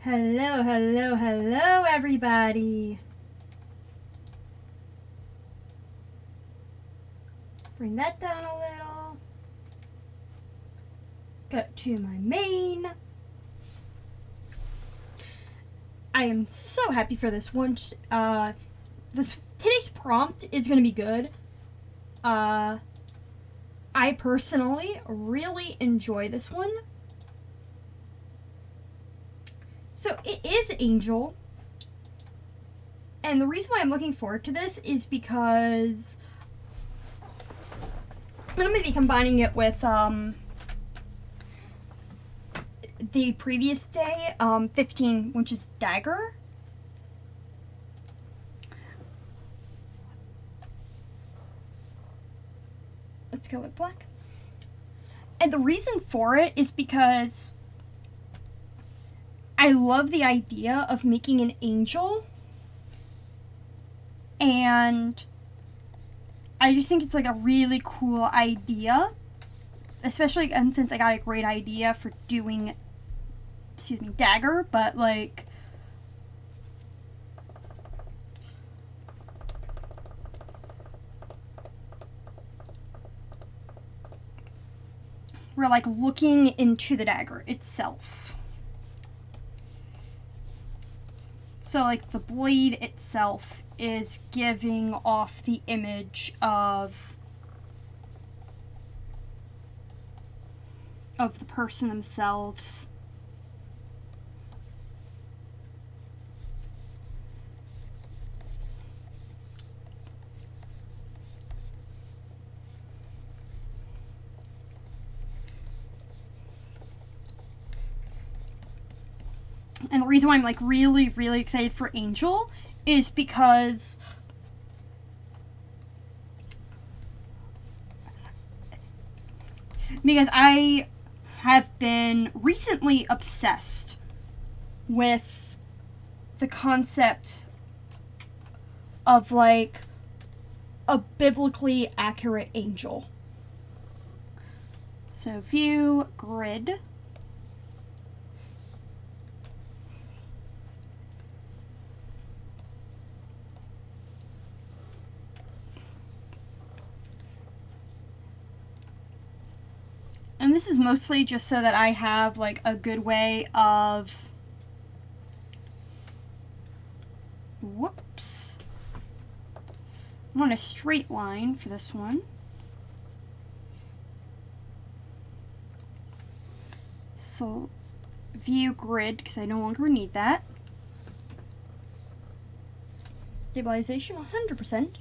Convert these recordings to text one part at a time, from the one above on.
Hello, hello, hello, everybody. Bring that down a little. Go to my main. I am so happy for this one. Today's prompt is going to be good. I personally really enjoy this one. So it is Angel. And the reason why I'm looking forward to this is because I'm going to be combining it with the previous day, 15, which is Dagger. Let's go with black. And the reason for it is because I love the idea of making an angel, and I just think it's like a really cool idea, especially since I got a great idea for doing, Dagger, but like we're like looking into the dagger itself. So like the blade itself is giving off the image of the person themselves. And the reason why I'm like really, really excited for Angel is because I have been recently obsessed with the concept of like a biblically accurate angel. So view, grid. And this is mostly just so that I have like a good way of, whoops, I'm on a straight line for this one. So view grid, because I no longer need that. Stabilization 100%.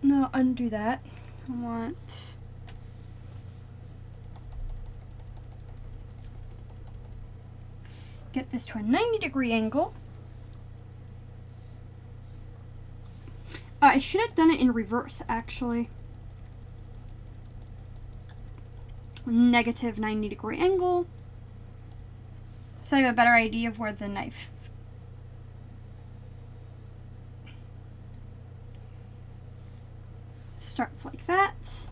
No, undo that. I want get this to a 90-degree angle. I should have done it in reverse, actually. Negative 90-degree angle. So I have a better idea of where the knife starts, like that.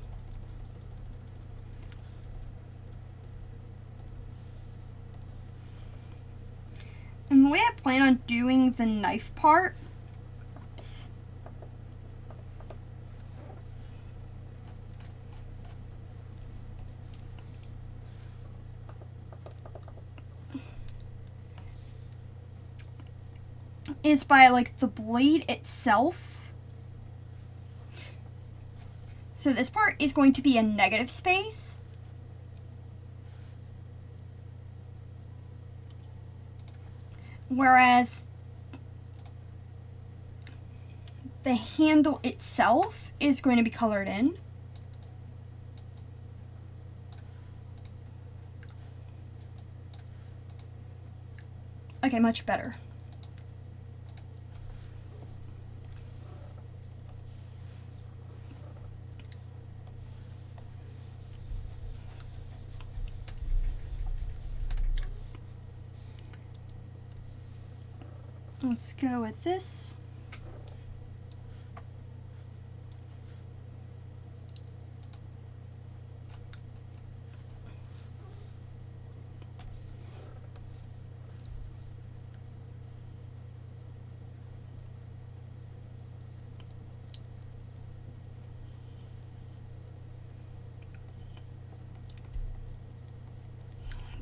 And the way I plan on doing the knife part, oops, is by like the blade itself. So this part is going to be a negative space. Whereas the handle itself is going to be colored in. Okay, much better. Let's go with this.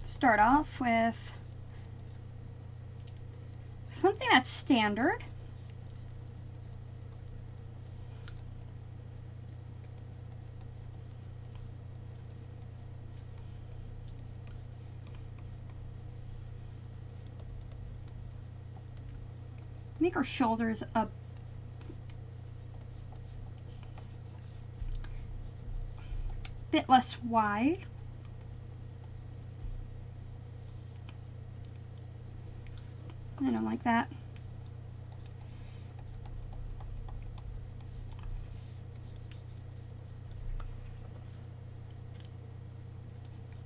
Start off with something that's standard. Make our shoulders a bit less wide. I don't like that.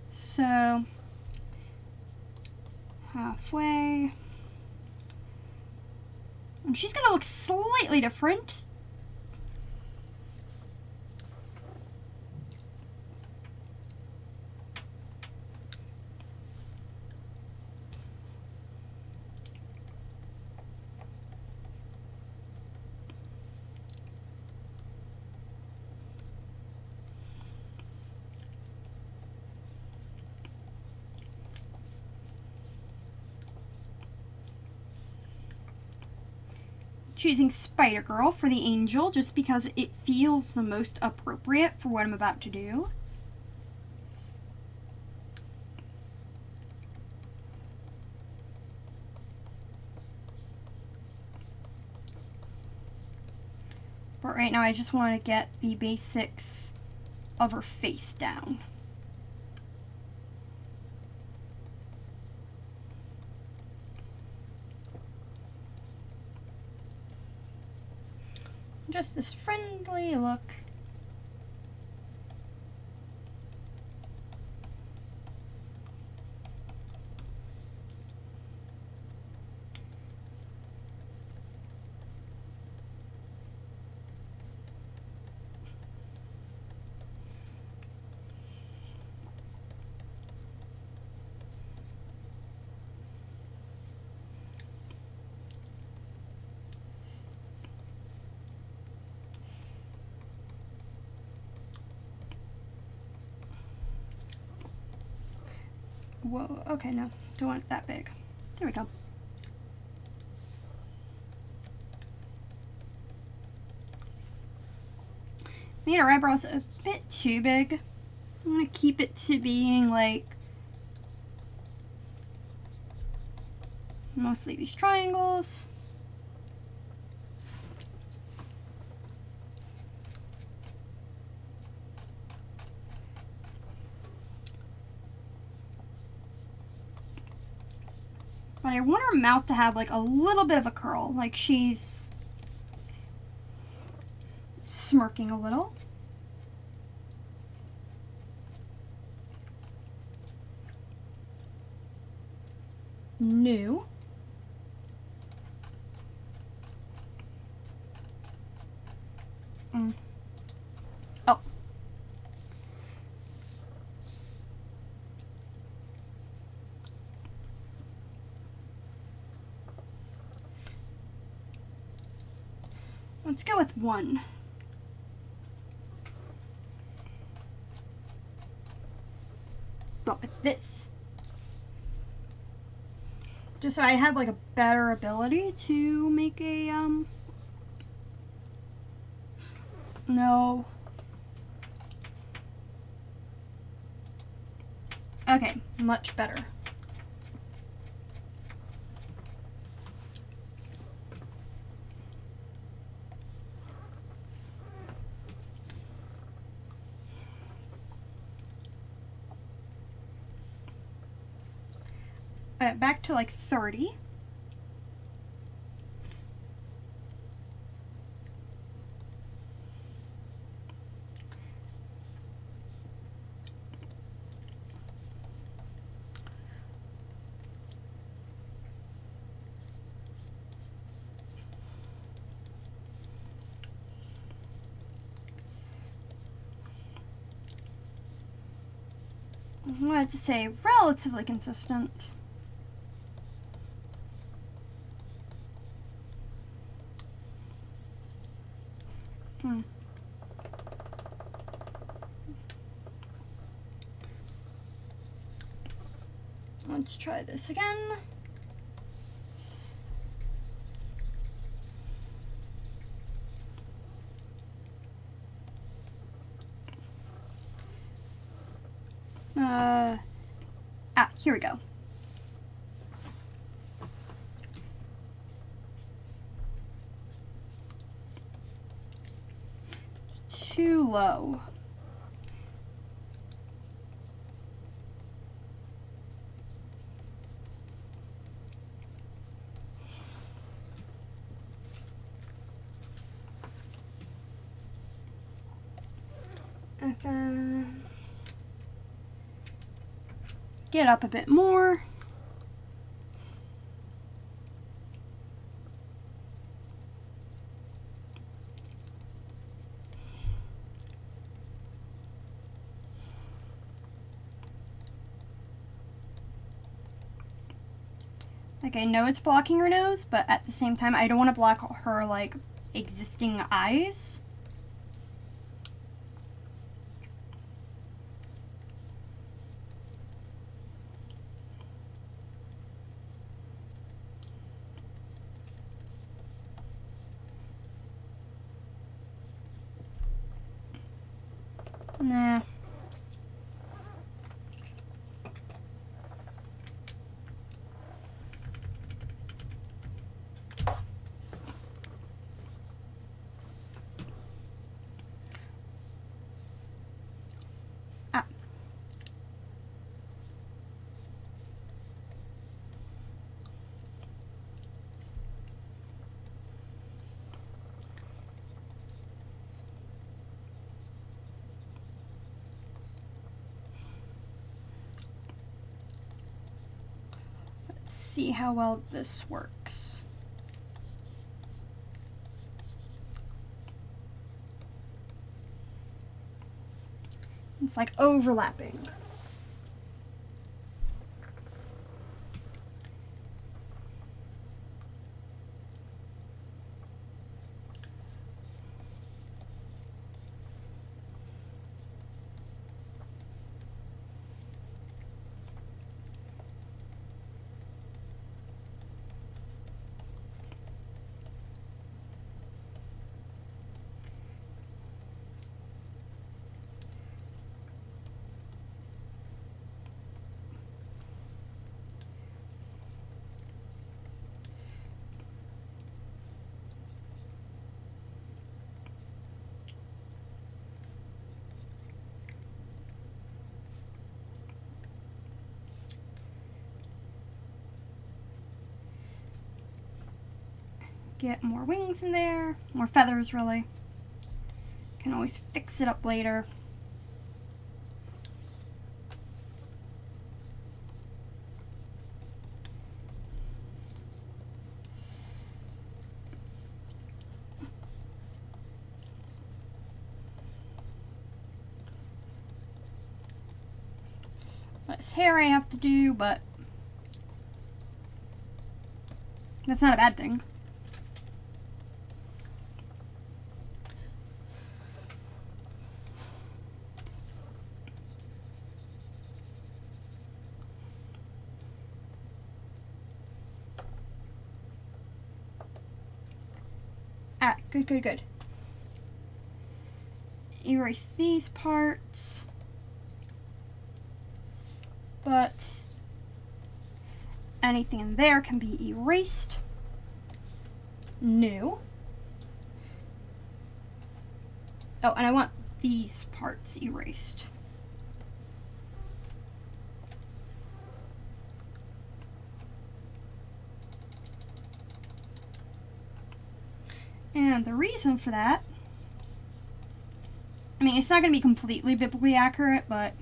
So halfway. And she's gonna look slightly different. Choosing Spider Girl for the angel just because it feels the most appropriate for what I'm about to do. But right now I just want to get the basics of her face down. Just this friendly look. Whoa, okay, no, don't want it that big. There we go. Made our eyebrows a bit too big. I'm gonna keep it to being like mostly these triangles. But I want her mouth to have like a little bit of a curl, like she's smirking a little. New. Oh. Let's go with one. But with this. Just so I had like a better ability to make a, no. Okay, much better. Back to like 30. I wanted to say relatively consistent. Let's try this again. Here we go. Too low. Okay. Get up a bit more. Like, I know it's blocking her nose, but at the same time, I don't want to block her, like, existing eyes. Nah. Let's see how well this works. It's like overlapping. Get more wings in there, more feathers really. Can always fix it up later. Less hair I have to do, but that's not a bad thing. Good, good, good. Erase these parts. But anything in there can be erased. New. Oh, and I want these parts erased. And the reason for that, I mean, it's not going to be completely biblically accurate, but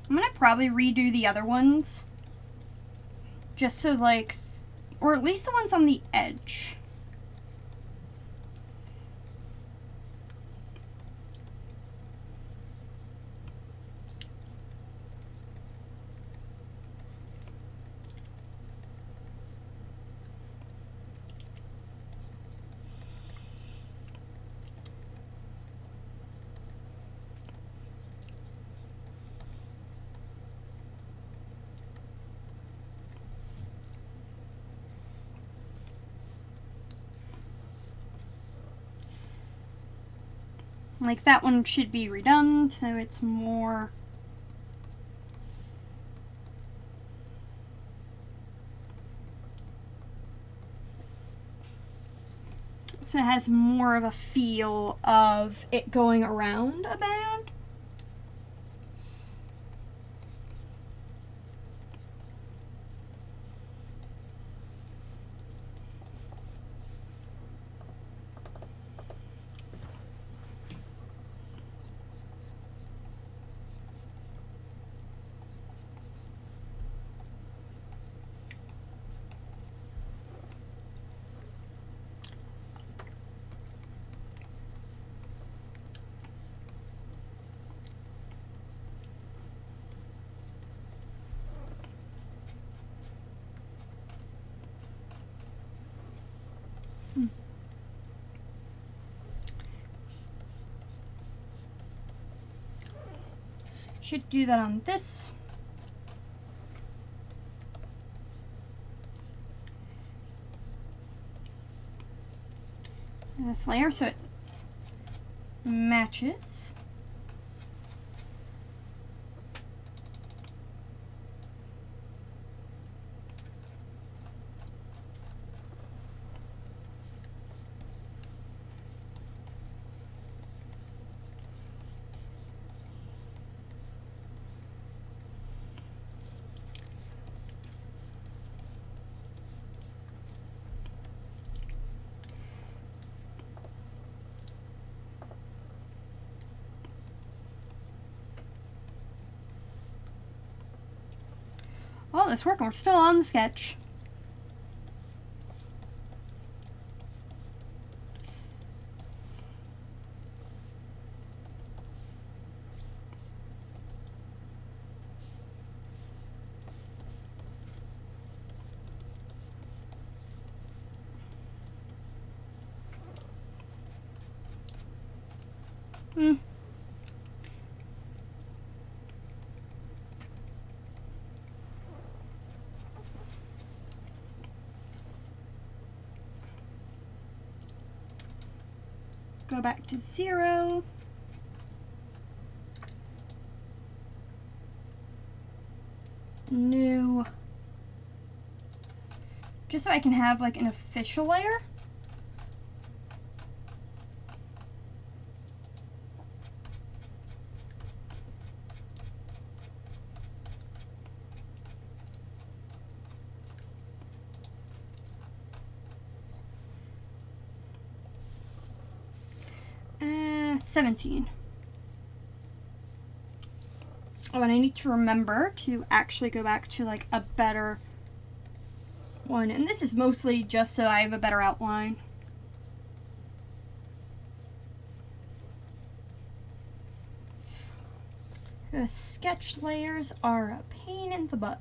I'm gonna probably redo the other ones. Just so like, or at least the ones on the edge. Like that one should be redone, so it's more. So it has more of a feel of it going around a band. Should do that on this. This layer so it matches. All this work and we're still on the sketch. Go back to 0. New. Just so I can have like an official layer. Uh, 17. Oh, and I need to remember to actually go back to like a better one. And this is mostly just so I have a better outline. The sketch layers are a pain in the butt.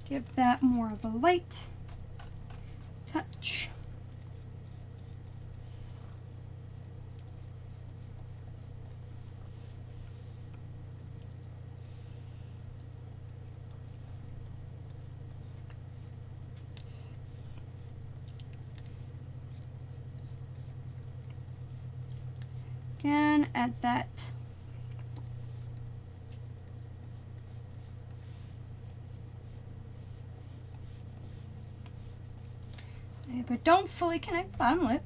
Give that more of a light touch. again, add that. But don't fully connect the bottom lip.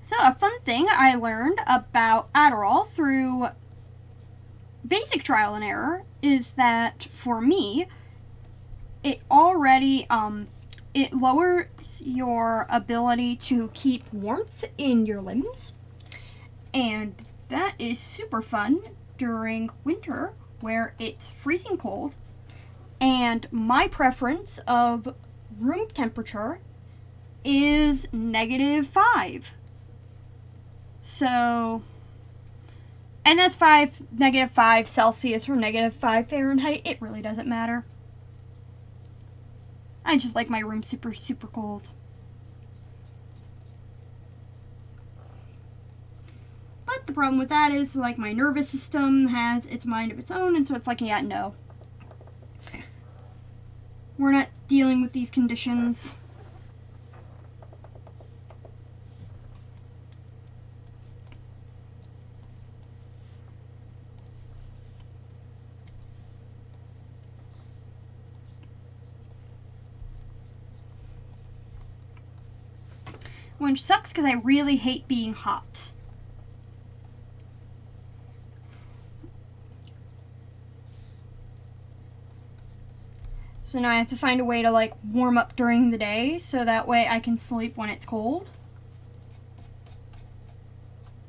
So a fun thing I learned about Adderall through basic trial and error is that for me, it already it lowers your ability to keep warmth in your limbs, and that is super fun during winter where it's freezing cold, and my preference of room temperature is -5. So, and that's -5 Celsius or -5 Fahrenheit. It really doesn't matter. I just like my room super, super cold. But the problem with that is, like, my nervous system has its mind of its own, and so it's like, yeah, no. We're not dealing with these conditions. Which sucks because I really hate being hot. So now I have to find a way to, like, warm up during the day so that way I can sleep when it's cold.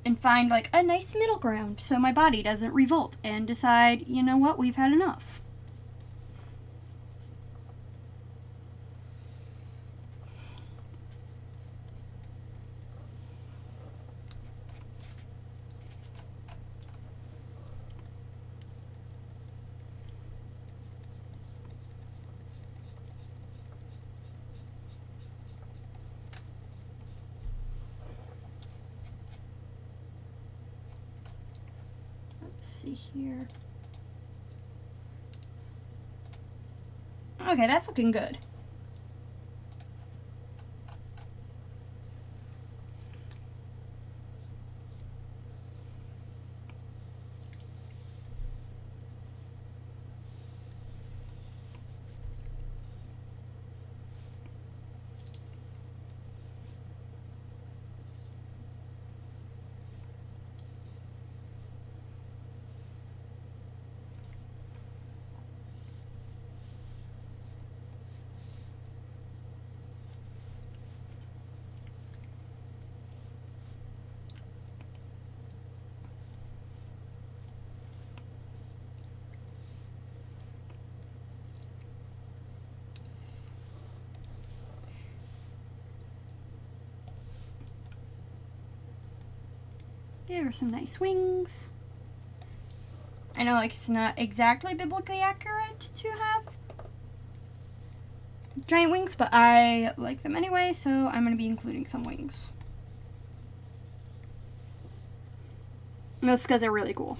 And find, like, a nice middle ground so my body doesn't revolt and decide, you know what, we've had enough. Let's see here. Okay, that's looking good. Give her some nice wings. I know, like, it's not exactly biblically accurate to have giant wings, but I like them anyway, so I'm going to be including some wings. And that's because they're really cool.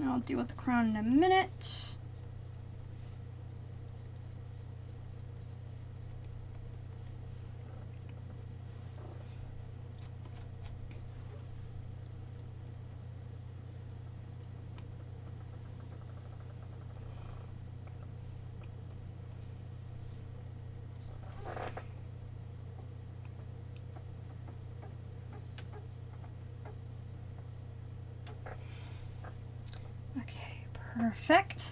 I'll deal with the crown in a minute. Okay, perfect.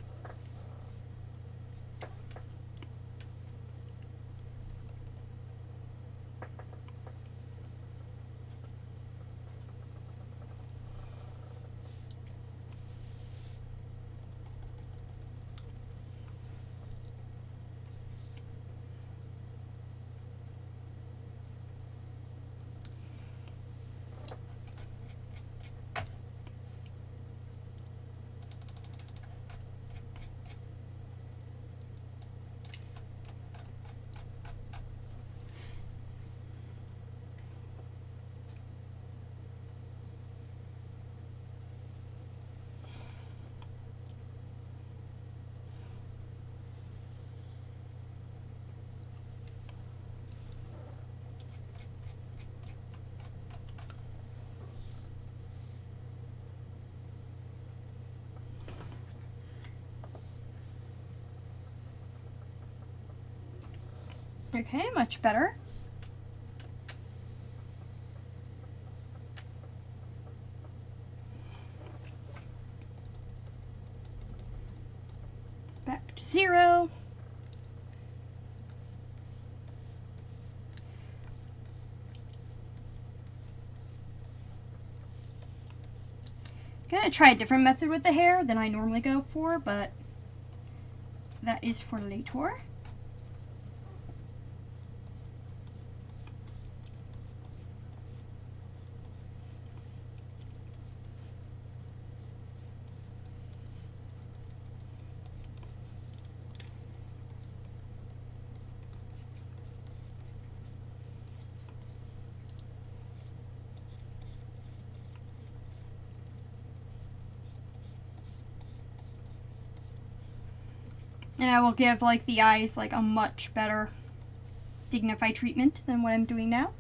Okay, much better. Back to 0. I'm gonna try a different method with the hair than I normally go for, but that is for later. And I will give like the eyes like a much better dignified treatment than what I'm doing now.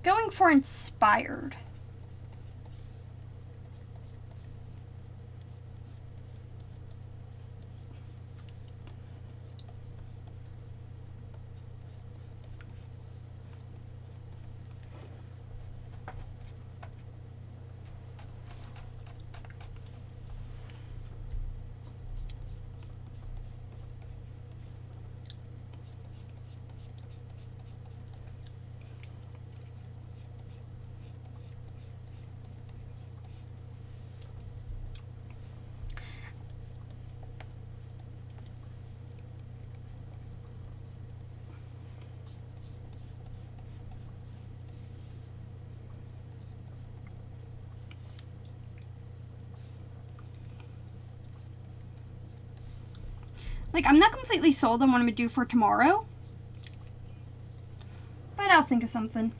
Going for inspired. Like, I'm not completely sold on what I'm gonna do for tomorrow, but I'll think of something.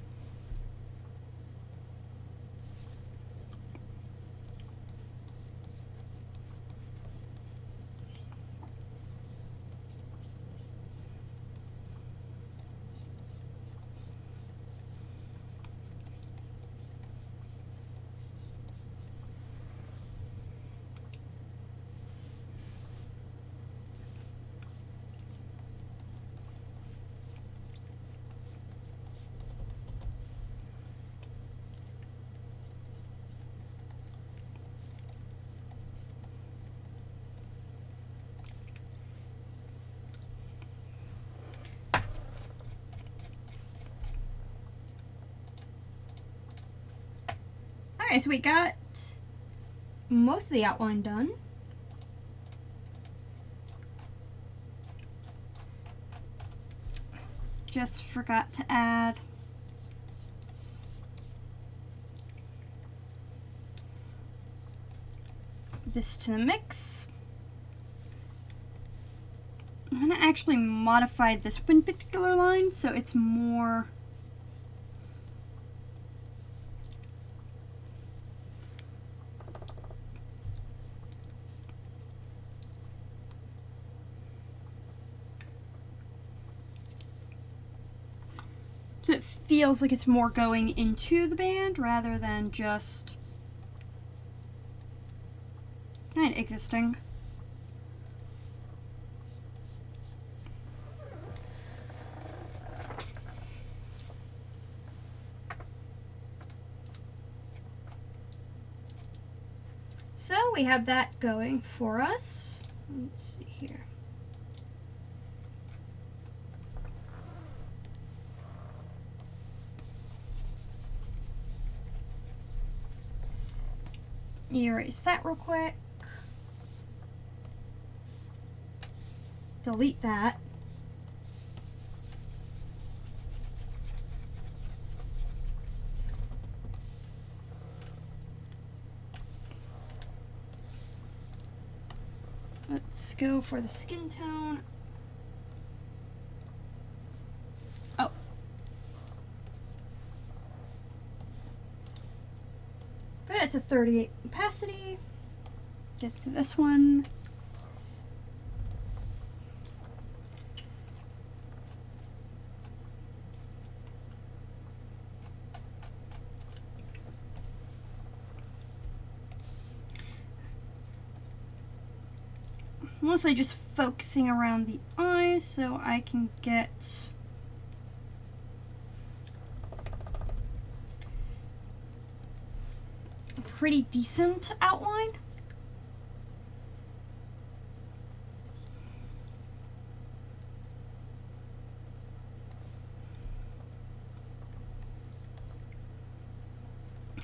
Alright, so we got most of the outline done. Just forgot to add this to the mix. I'm going to actually modify this one particular line so it's more so it feels like it's more going into the band rather than just kind of existing. So we have that going for us. Let's see here. Erase that real quick. Delete that. Let's go for the skin tone. Oh. Put it to 38 opacity. Get to this one. Mostly just focusing around the eyes so I can get a pretty decent outline.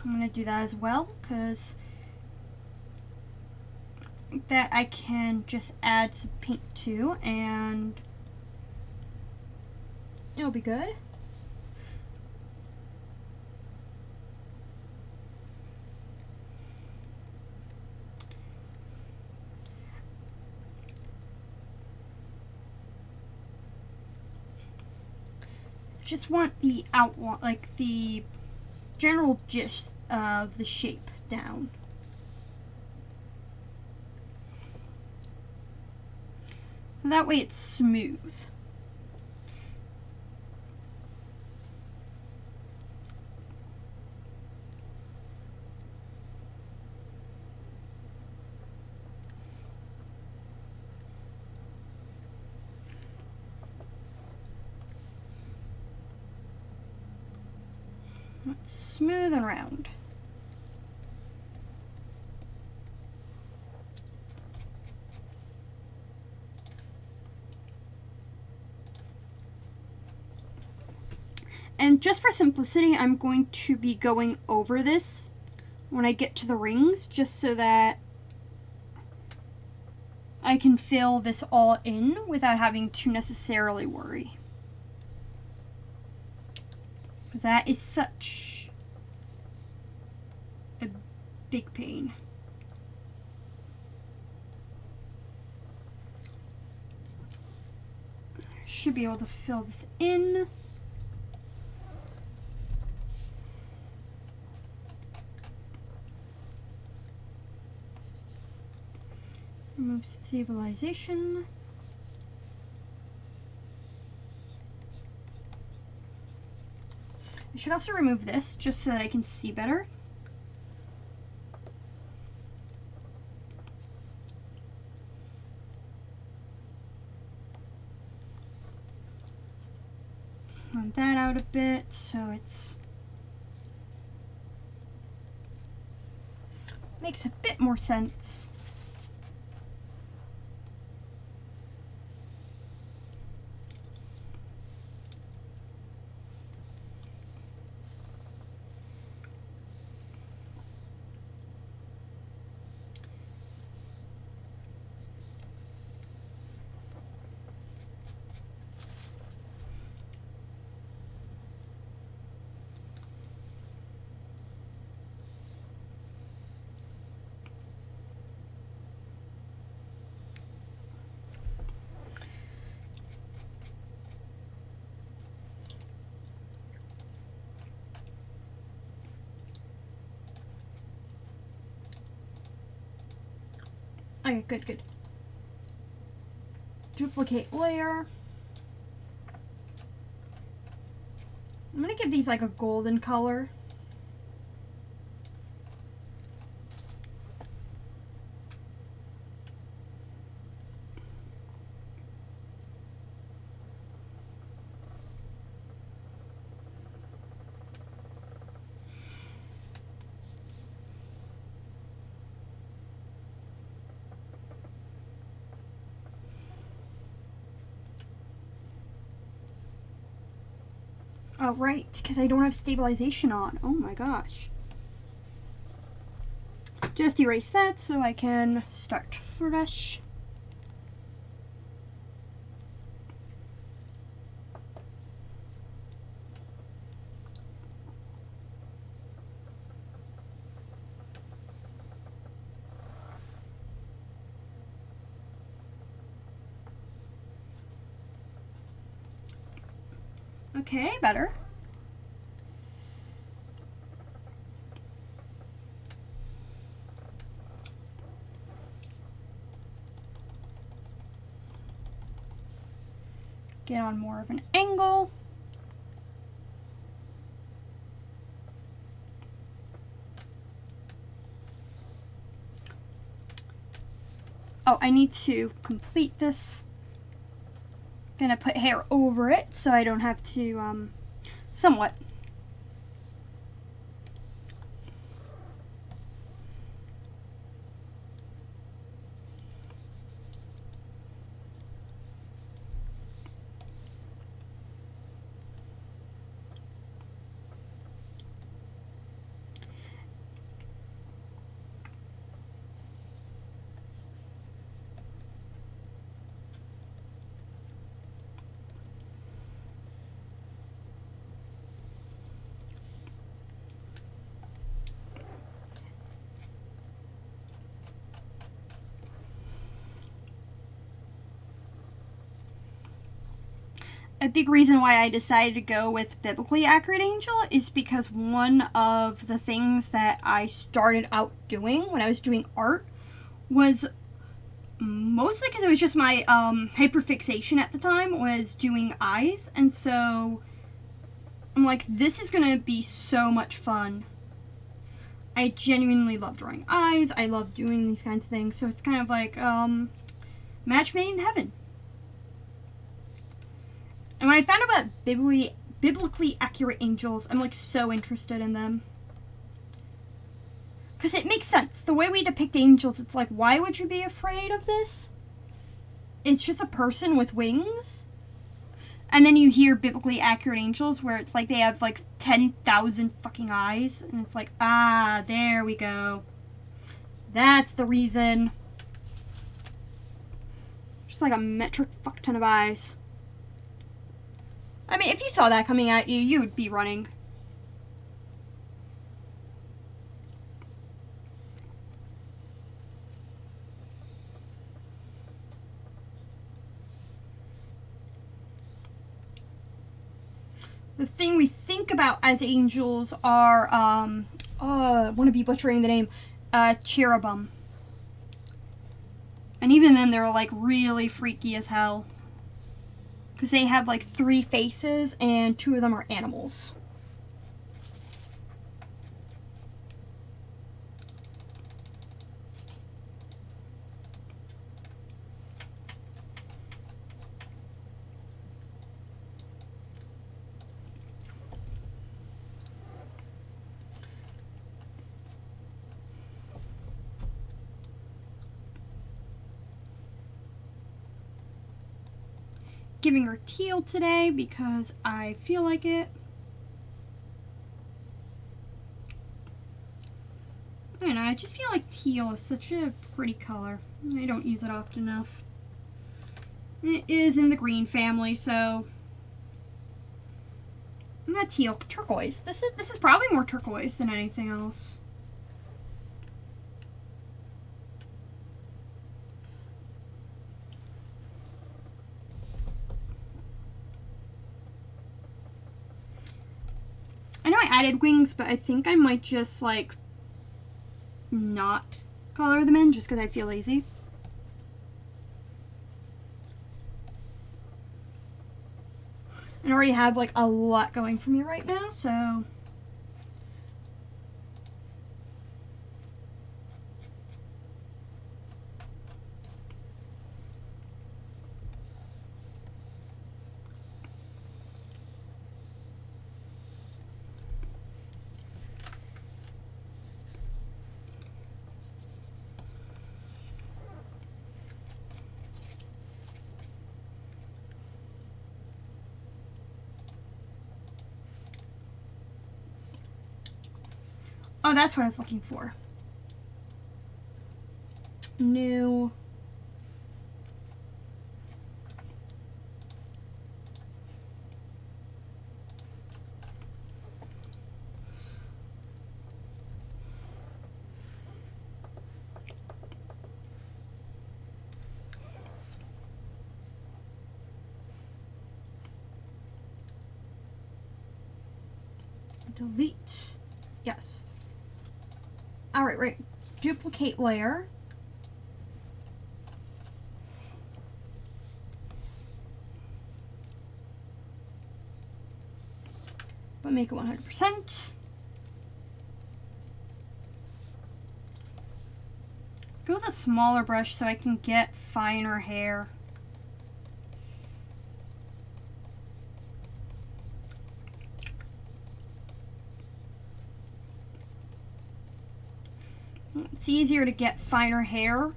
I'm going to do that as well because that I can just add some paint to and it'll be good. Just want the outline, like the general gist of the shape down. That way it's smooth. It's smooth and round. And just for simplicity, I'm going to be going over this when I get to the rings, just so that I can fill this all in without having to necessarily worry. That is such a big pain. Should be able to fill this in. Remove stabilization. I should also remove this just so that I can see better. Want that out a bit so it's makes a bit more sense. Okay, good, good. Duplicate layer. I'm gonna give these like a golden color. Oh, right, because I don't have stabilization on. Oh my gosh. Just erase that so I can start fresh. Okay, better. Get on more of an angle. Oh, I need to complete this. Gonna put hair over it so I don't have to, somewhat. A big reason why I decided to go with biblically accurate angel is because one of the things that I started out doing when I was doing art was mostly because it was just my hyperfixation at the time was doing eyes, and so I'm like, this is gonna be so much fun. I genuinely love drawing eyes. I love doing these kinds of things, so it's kind of like match made in heaven. And when I found out about biblically accurate angels, I'm like so interested in them. Because it makes sense. The way we depict angels, it's like, why would you be afraid of this? It's just a person with wings. And then you hear biblically accurate angels where it's like they have like 10,000 fucking eyes. And it's like, ah, there we go. That's the reason. Just like a metric fuck ton of eyes. I mean, if you saw that coming at you, you would be running. The thing we think about as angels are, I want to be butchering the name, cherubim. And even then, they're like really freaky as hell. Because they have like 3 faces and 2 of them are animals. Giving her teal today because I feel like it. I don't know, I just feel like teal is such a pretty color. I don't use it often enough. It is in the green family, so not teal, turquoise. This is probably more turquoise than anything else. I know I added wings, but I think I might just like not color them in just because I feel lazy. I already have like a lot going for me right now, so oh, that's what I was looking for. New. Delete. Yes. Alright, right. Duplicate layer. But make it 100%. Go with a smaller brush so I can get finer hair. It's easier to get finer hair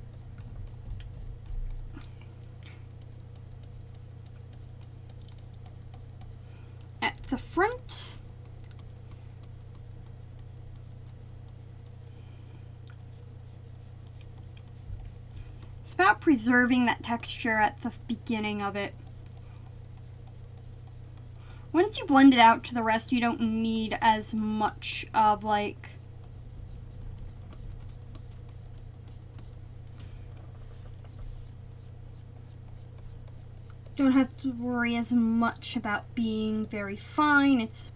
at the front. It's about preserving that texture at the beginning of it. Once you blend it out to the rest, you don't need as much of like don't have to worry as much about being very fine. It's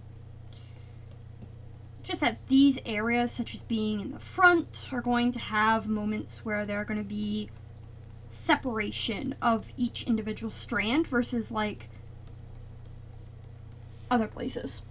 just that these areas, such as being in the front, are going to have moments where there are going to be separation of each individual strand versus like other places.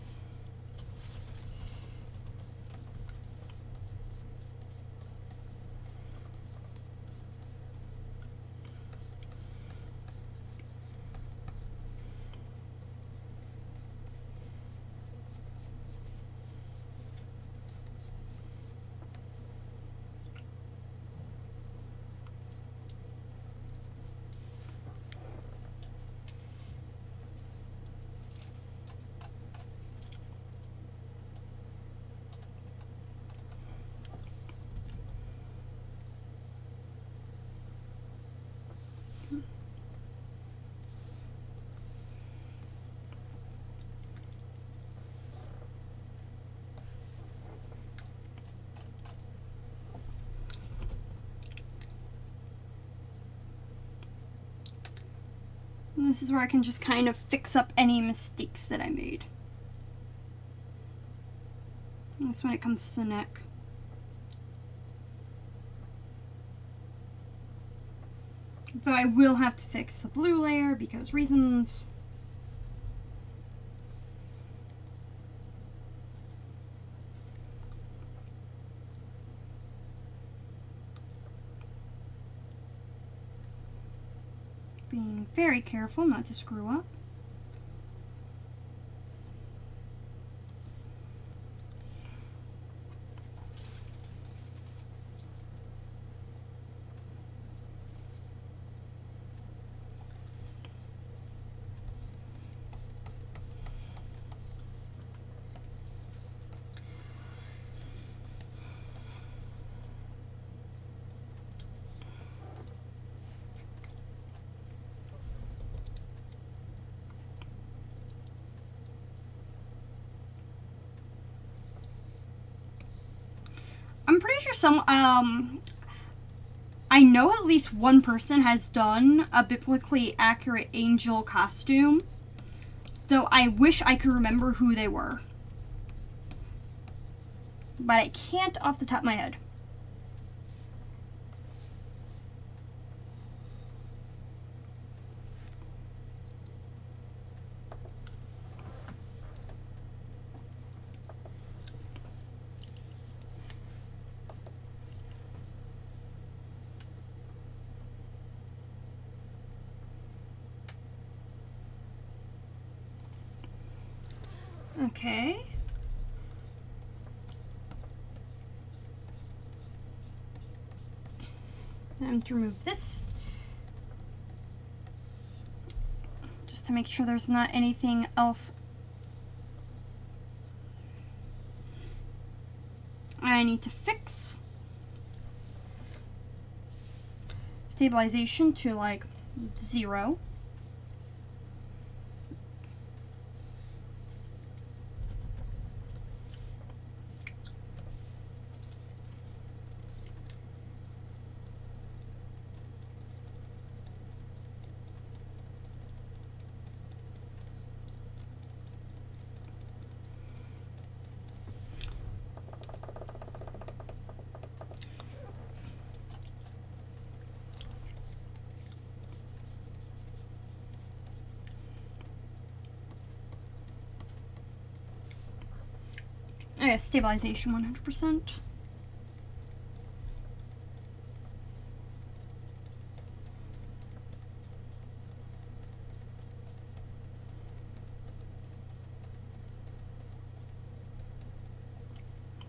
And this is where I can just kind of fix up any mistakes that I made. And that's when it comes to the neck. Though I will have to fix the blue layer because reasons. Being very careful not to screw up. I'm pretty sure I know at least one person has done a biblically accurate angel costume, though I wish I could remember who they were. But I can't off the top of my head. Okay. Time to remove this. Just to make sure there's not anything else I need to fix. Stabilization to like 0. Oh yeah, stabilization 100%.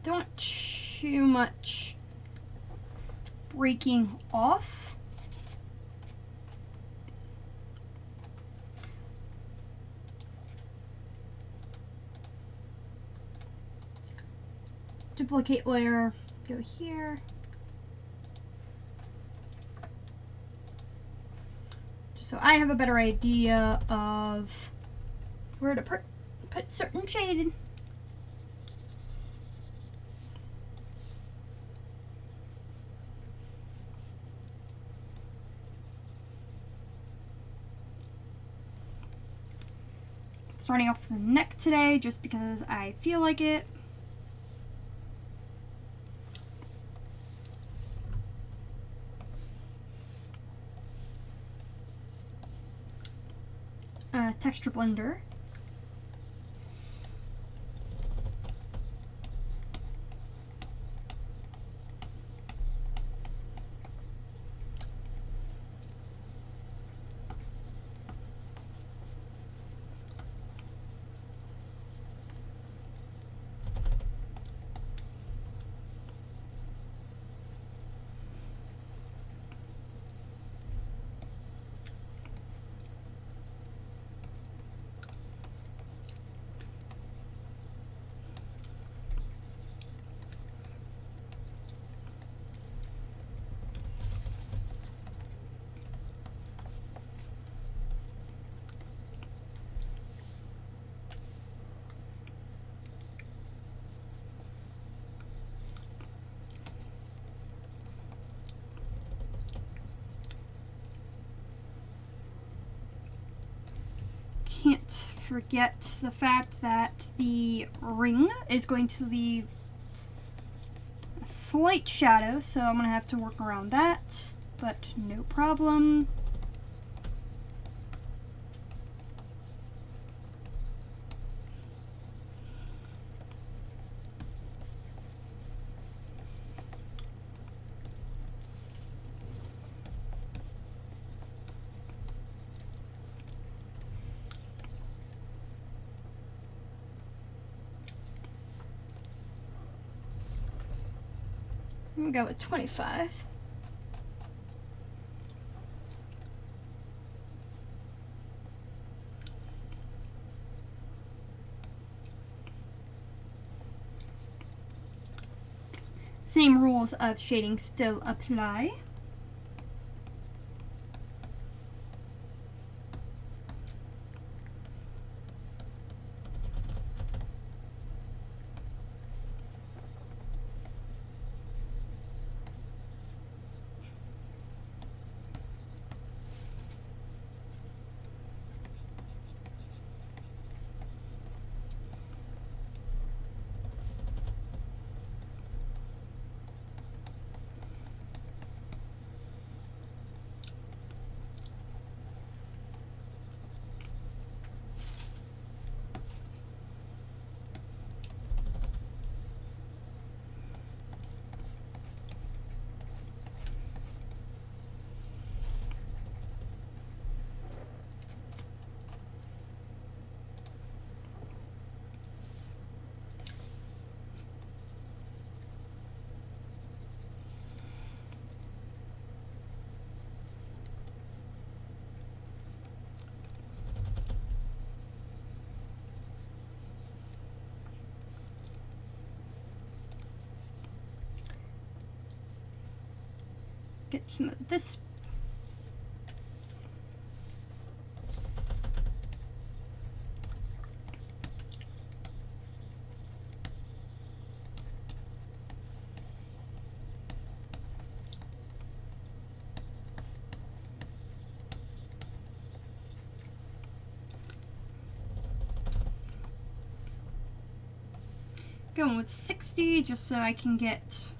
Don't want too much breaking off. Duplicate layer, go here. Just so I have a better idea of where to put certain shading. Starting off with the neck today, just because I feel like it. Texture blender. Can't forget the fact that the ring is going to leave a slight shadow, so I'm going to have to work around that, but no problem. We'll go with 25. Same rules of shading still apply. Get some of this. Going with 60 just so I can get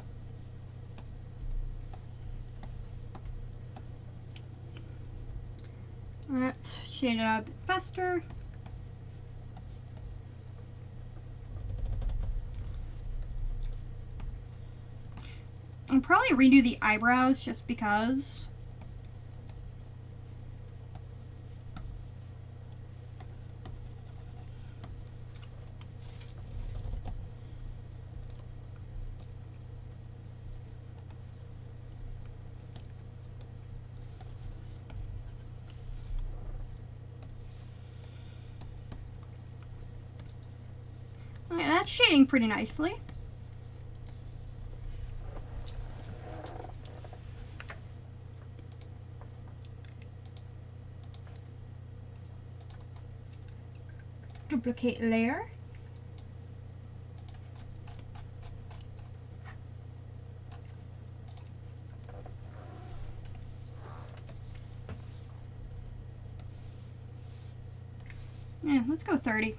that shaded out a bit faster. I'll probably redo the eyebrows just because. Okay, that's shading pretty nicely. Duplicate layer. Yeah, let's go 30.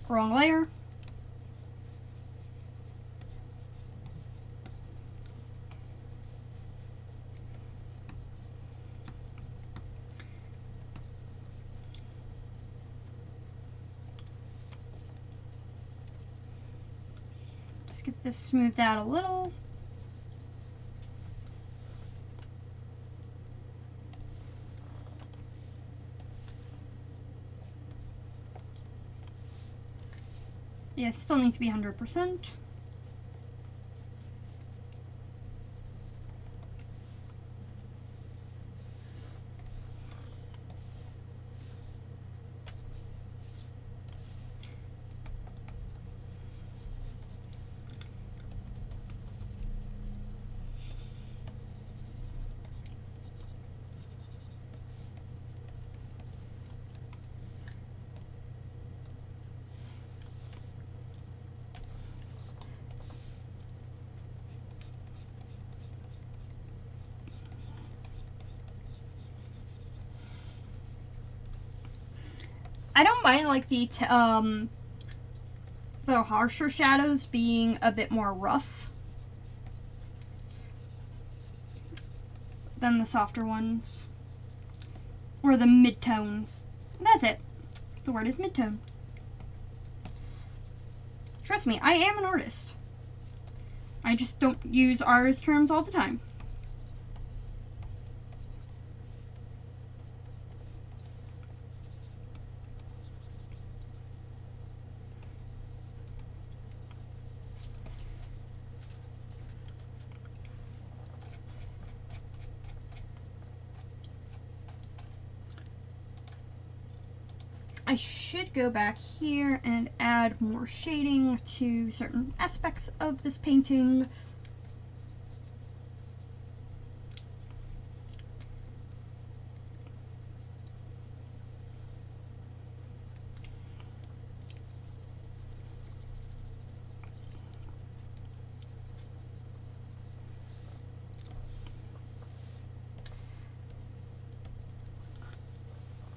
Wrong layer. Just get this smoothed out a little. Yeah, it still needs to be 100%. I don't mind like the harsher shadows being a bit more rough than the softer ones. Or the midtones. That's it. The word is midtone. Trust me, I am an artist. I just don't use artist terms all the time. I should go back here and add more shading to certain aspects of this painting.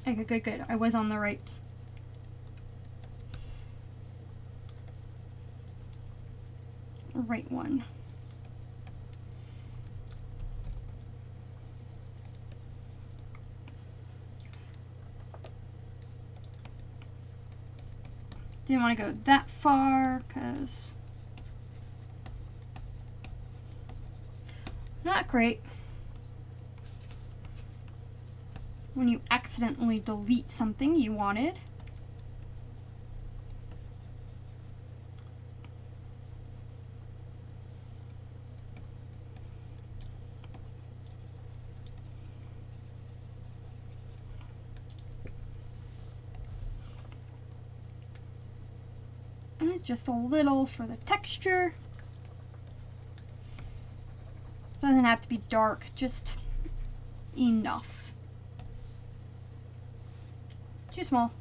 Okay, good. I was on the right one. Didn't want to go that far because not great when you accidentally delete something you wanted. And just a little for the texture. Doesn't have to be dark, just enough. Too small.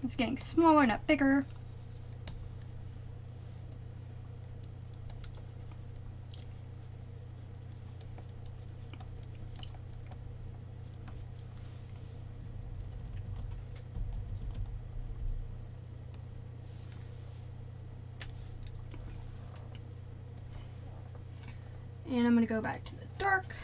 It's getting smaller, not bigger. And I'm going to go back to the dark.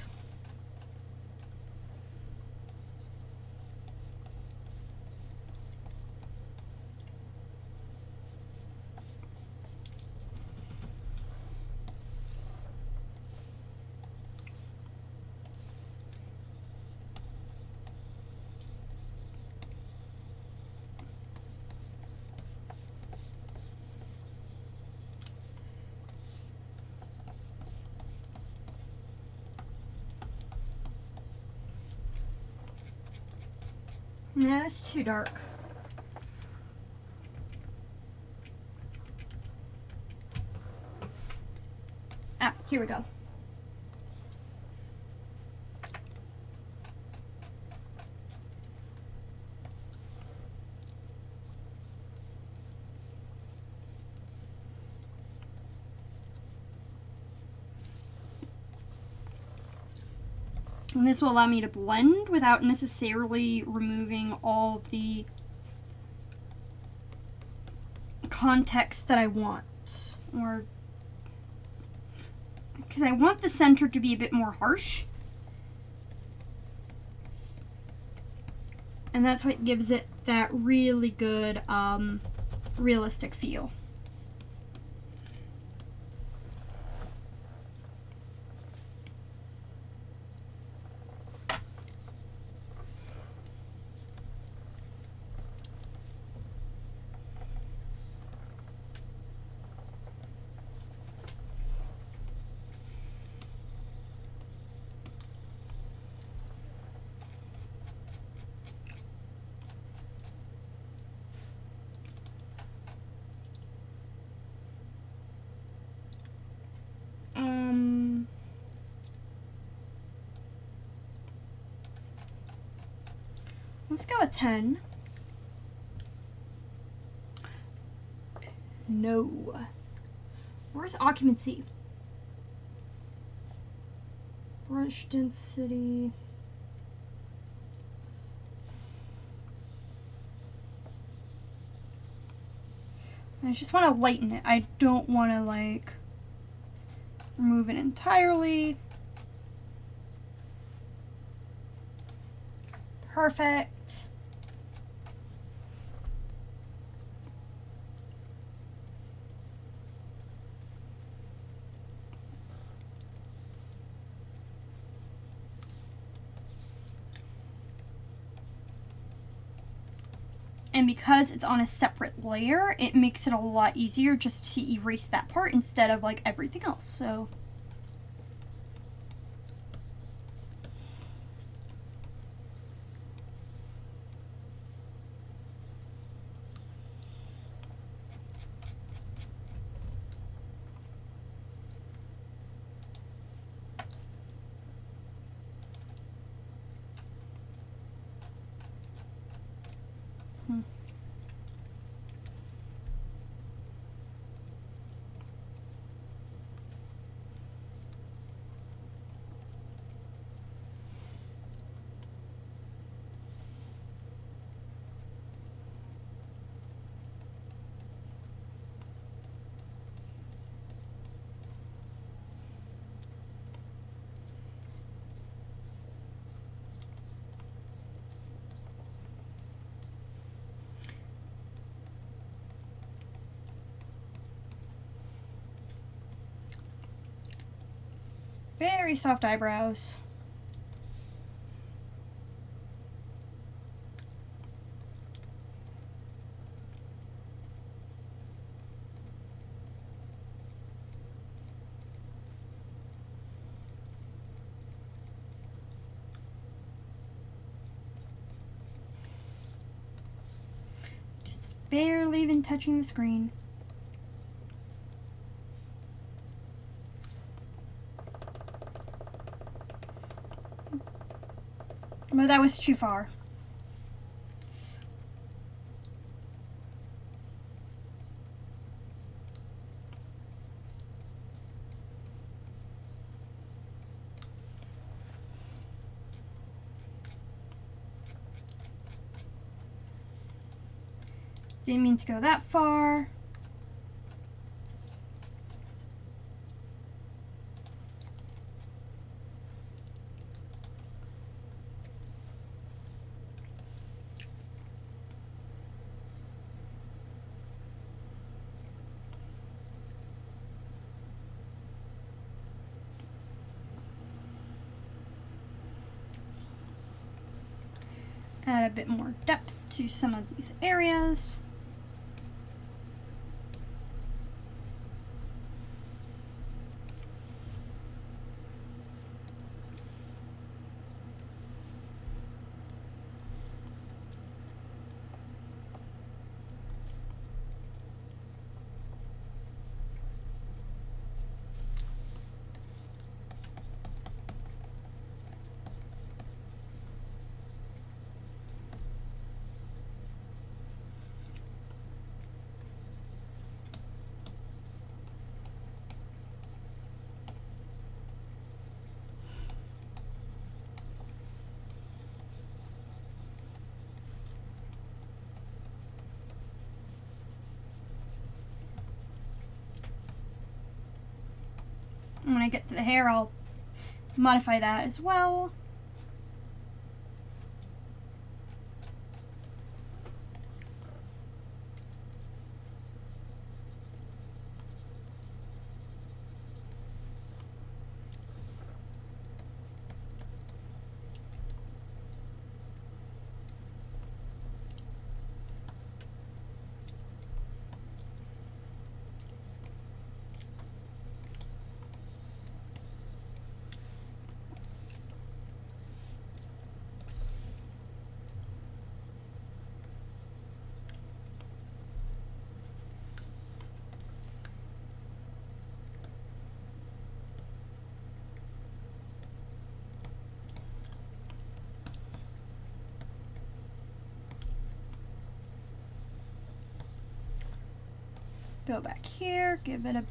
Yeah, it's too dark. Ah, here we go. And this will allow me to blend without necessarily removing all of the context that I want. Or, because I want the center to be a bit more harsh. And that's what gives it that really good, realistic feel. Let's go with 10. No. Where's occupancy? Brush density. I just want to lighten it. I don't want to like remove it entirely. Perfect. And because it's on a separate layer, it makes it a lot easier just to erase that part instead of like everything else. So very soft eyebrows. barely even touching the screen. But that was too far. Didn't mean to go that far. Add a bit more depth to some of these areas. And when I get to the hair, I'll modify that as well. Go back here, give it a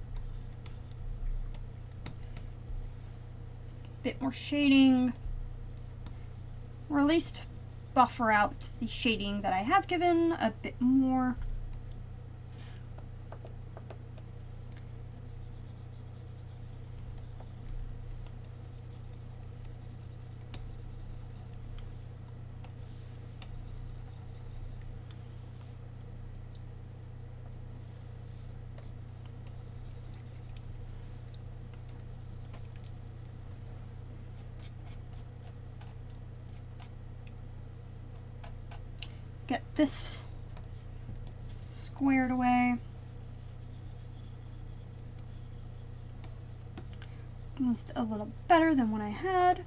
bit more shading, or at least buffer out the shading that I have given a bit more. Get this squared away. At least a little better than what I had.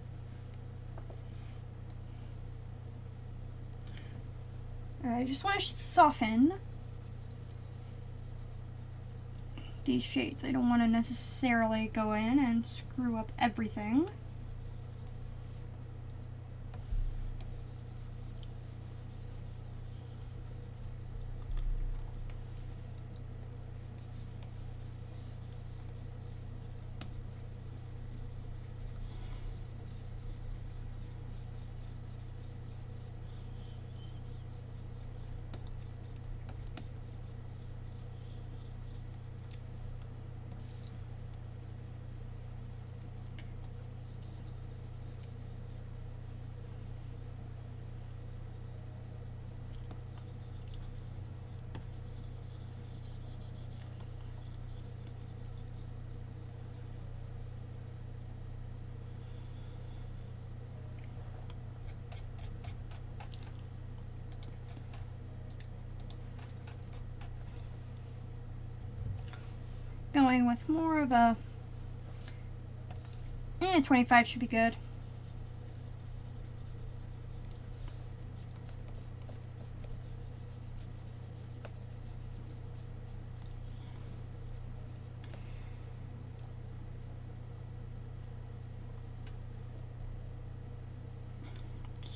I just want to soften these shades. I don't want to necessarily go in and screw up everything. Going with more of a 25 should be good.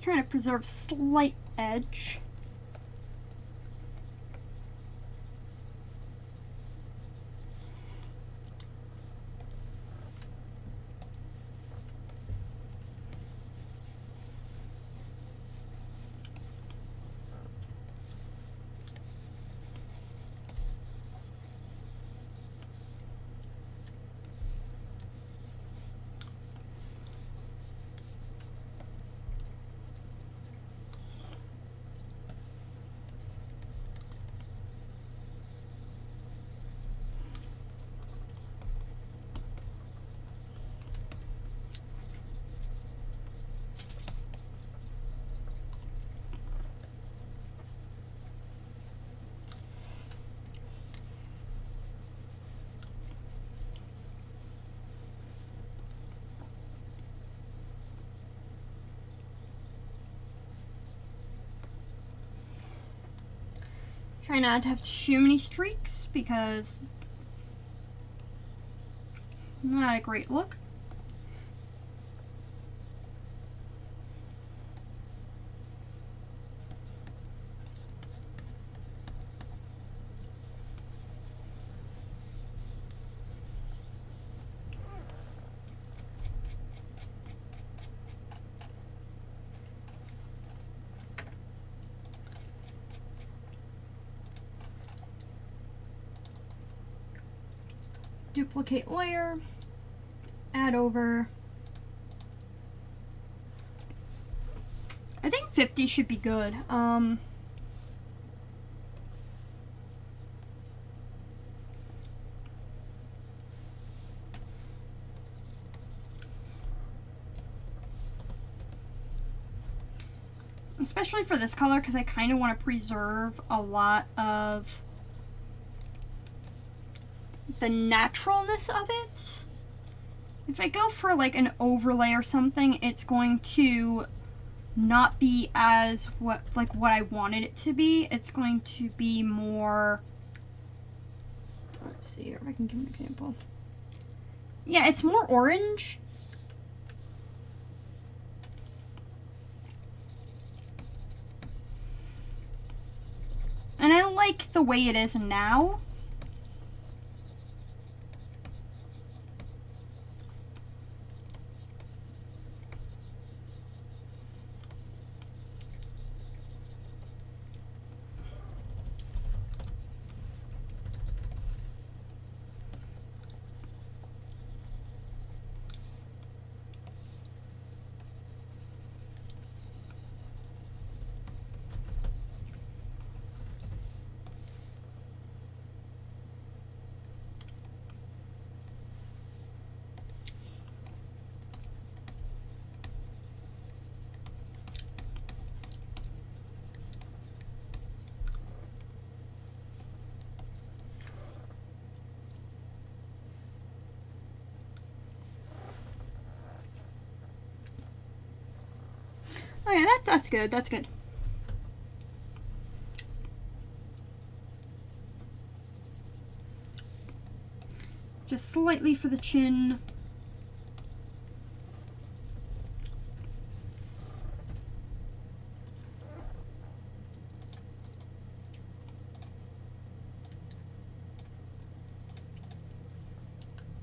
Trying to preserve slight edge. Try not to have too many streaks because not a great look. Duplicate layer, add over. I think 50 should be good. Especially for this color, because I kind of want to preserve a lot of the naturalness of it. If I go for like an overlay or something, it's going to not be as what I wanted it to be. It's going to be more, let's see here if I can give an example. Yeah, it's more orange. And I like the way it is now. Oh yeah, that's good. That's good. Just slightly for the chin.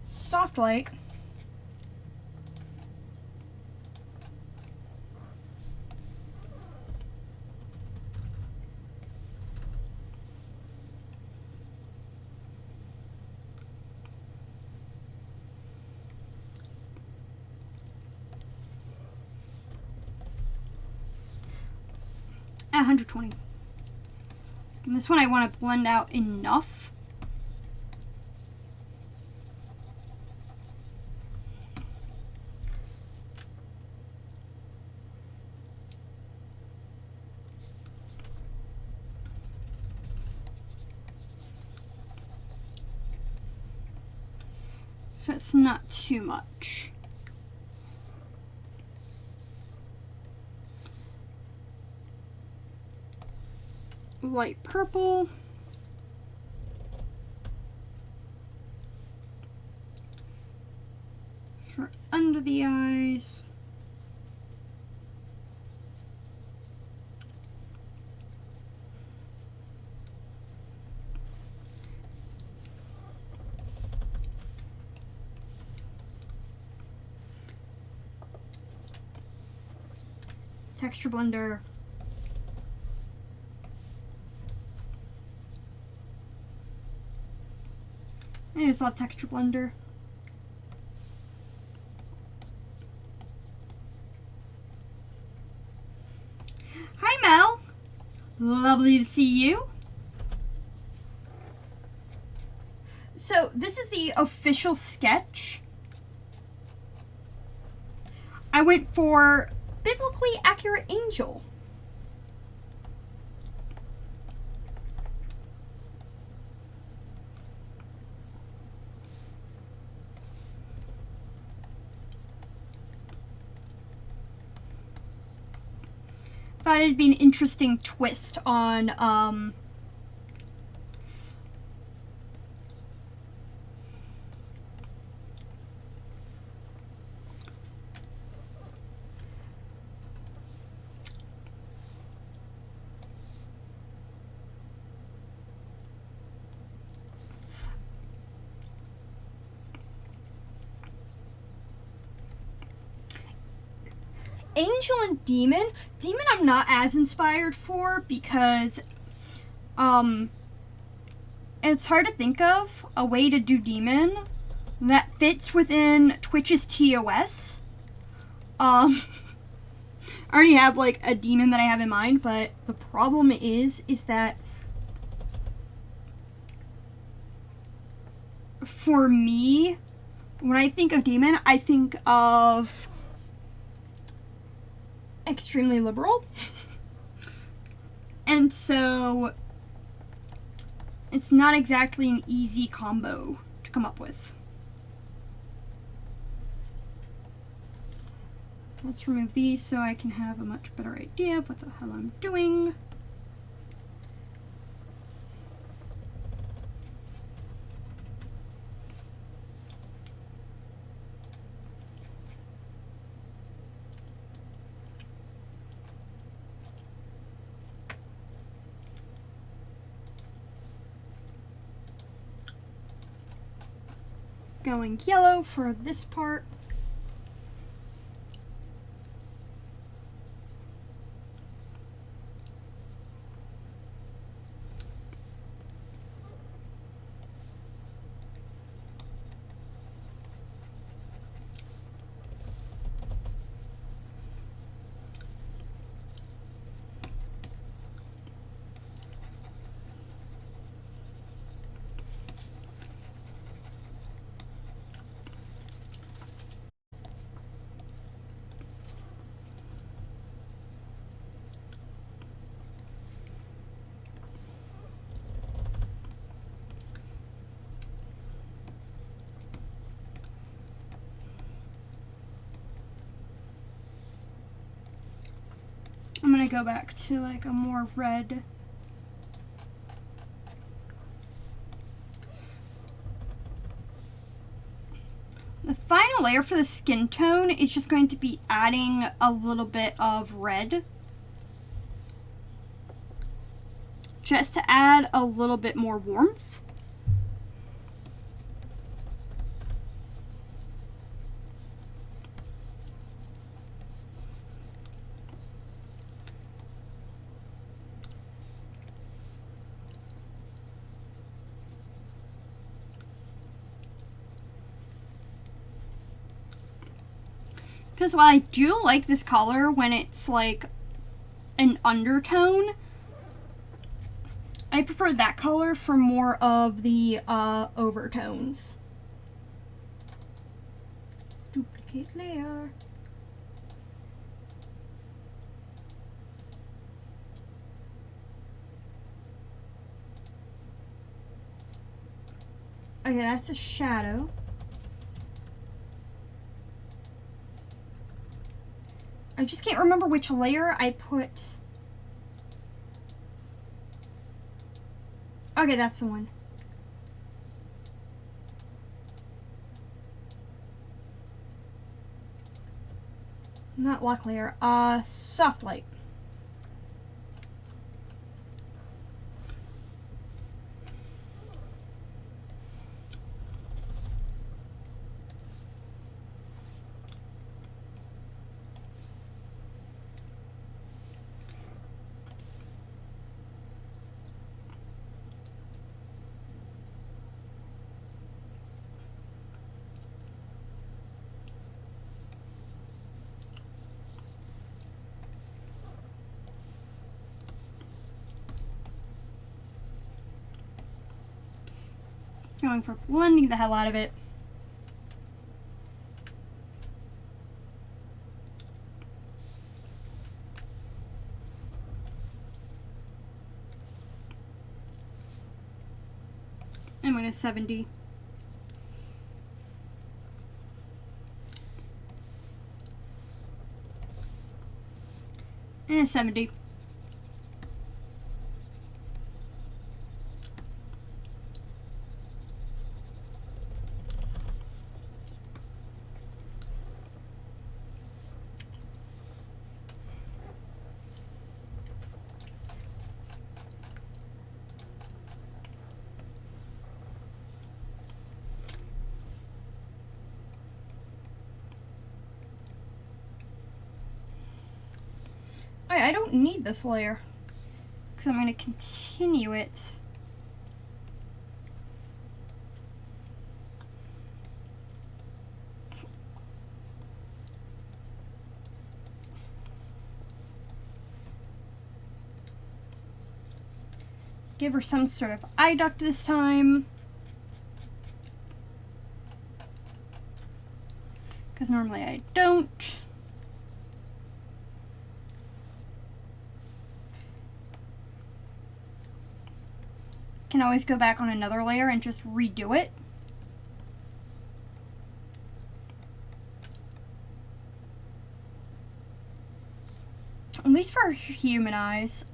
Soft light. At 120. And this one I want to blend out enough. So it's not too much. Light purple. For under the eyes. Texture blender. I just love texture blender. Hi Mel, lovely to see you. So this is the official sketch. I went for biblically accurate angel. Thought it'd be an interesting twist on Angel and Demon. Demon I'm not as inspired for because it's hard to think of a way to do Demon that fits within Twitch's TOS. I already have like a demon that I have in mind, but the problem is that for me, when I think of demon, I think of extremely liberal. And so it's not exactly an easy combo to come up with. Let's remove these so I can have a much better idea of what the hell I'm doing. Going yellow for this part. I'm gonna go back to like a more red. The final layer for the skin tone is just going to be adding a little bit of red. Just to add a little bit more warmth. Because while I do like this color when it's like an undertone, I prefer that color for more of the overtones. Duplicate layer. Okay, that's a shadow. I just can't remember which layer I put. Okay, that's the one. Not lock layer, soft light. Going for blending the hell out of it. I'm going to 70. And 70. I don't need this layer because I'm going to continue it. Give her some sort of eye duct this time, because normally I don't. Can always go back on another layer and just redo it. At least for human eyes.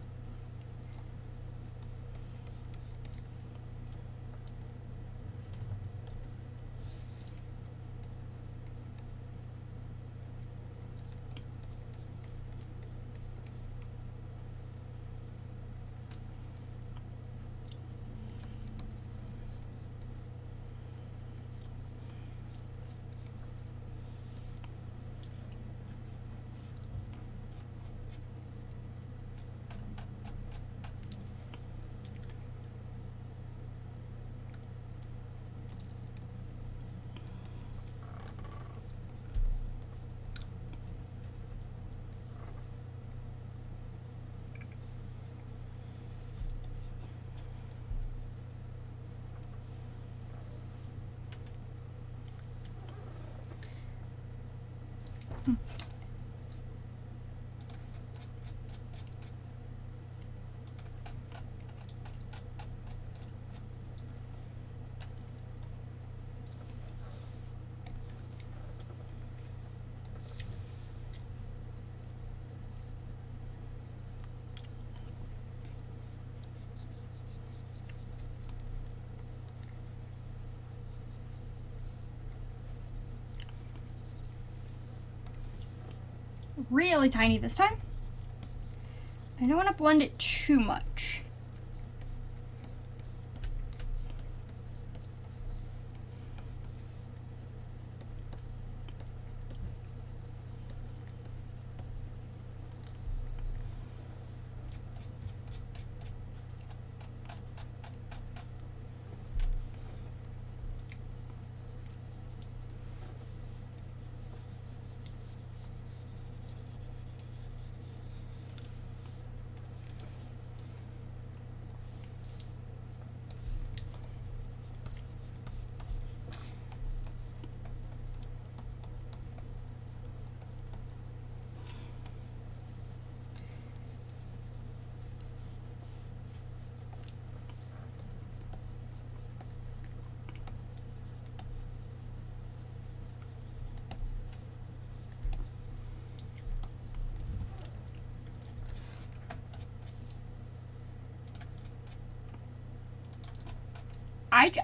Really tiny this time. I don't want to blend it too much.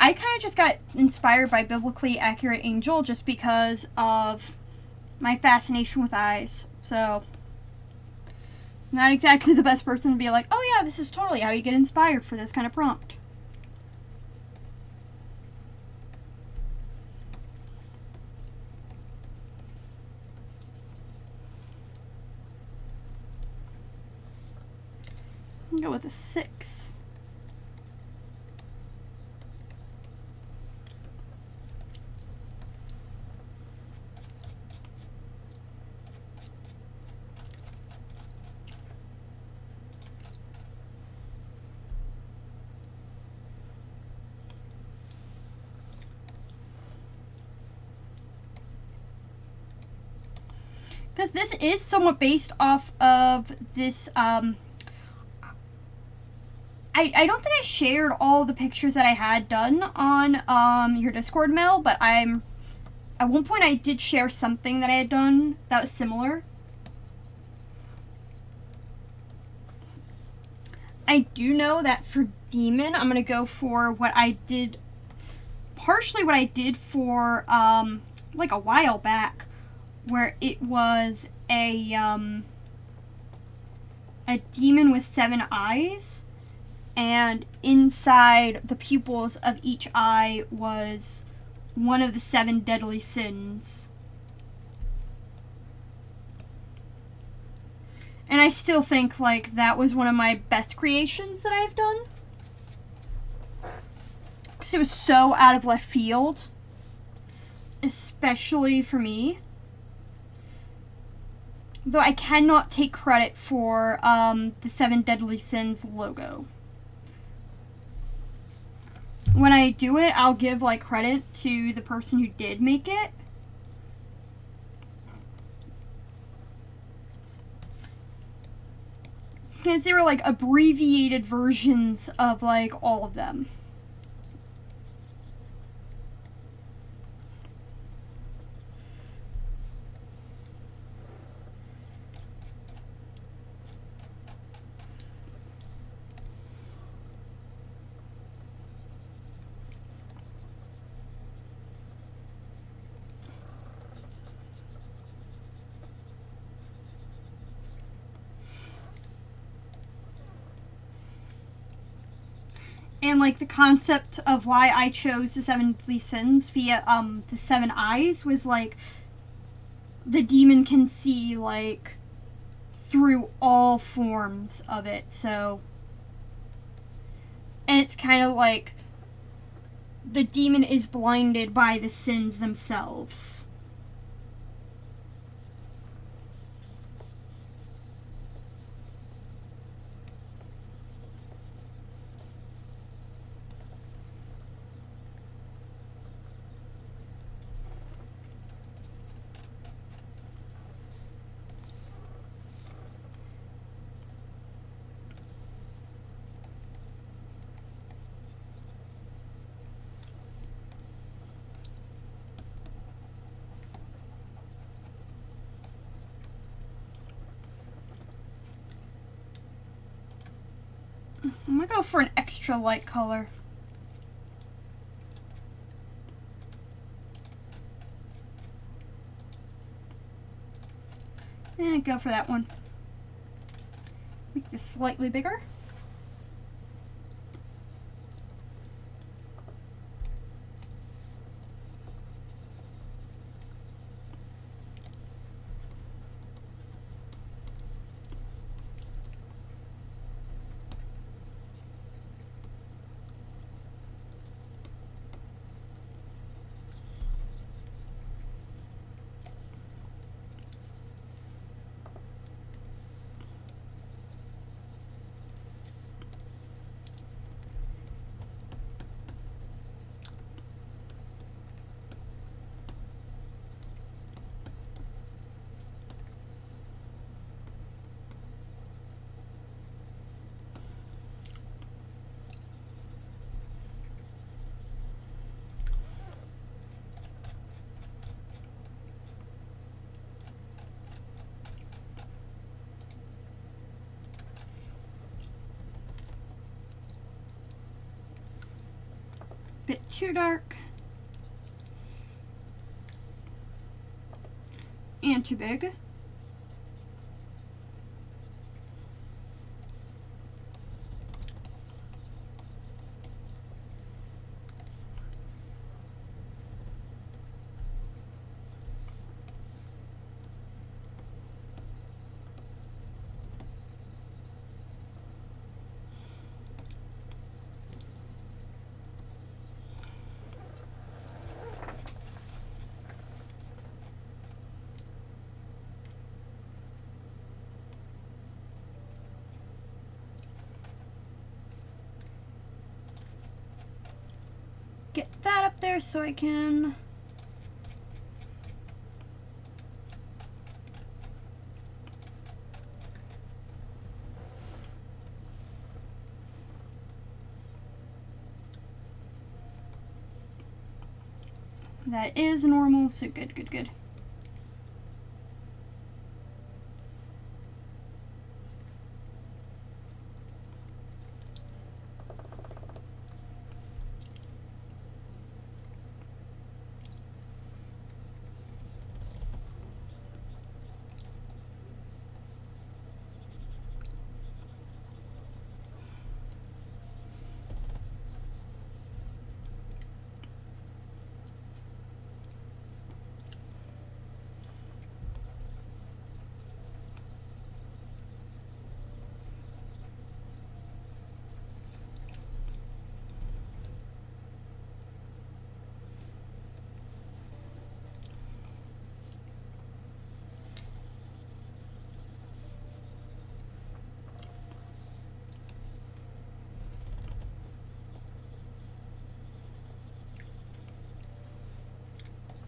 I kind of just got inspired by Biblically Accurate Angel just because of my fascination with eyes. So, not exactly the best person to be like, oh yeah, this is totally how you get inspired for this kind of prompt. I'll go with a 6. because this is somewhat based off of this, I don't think I shared all the pictures that I had done on, your Discord, Mel, but at one point I did share something that I had done that was similar. I do know that for Demon, I'm going to go for what I did, partially what I did for, like a while back, where it was a demon with 7 eyes, and inside the pupils of each eye was one of the 7 deadly sins. And I still think, like, that was one of my best creations that I've done. Because it was so out of left field. Especially for me. Though I cannot take credit for the 7 Deadly Sins logo. When I do it, I'll give, like, credit to the person who did make it. Because they were, like, abbreviated versions of, like, all of them. And, like, the concept of why I chose the 7 Deadly Sins via, the 7 eyes was, like, the demon can see, like, through all forms of it, so. And it's kind of like the demon is blinded by the sins themselves. I'm gonna go for an extra light color. And go for that one. Make this slightly bigger. Bit too dark. And too big. Get that up there so I can That is normal, so good, good, good.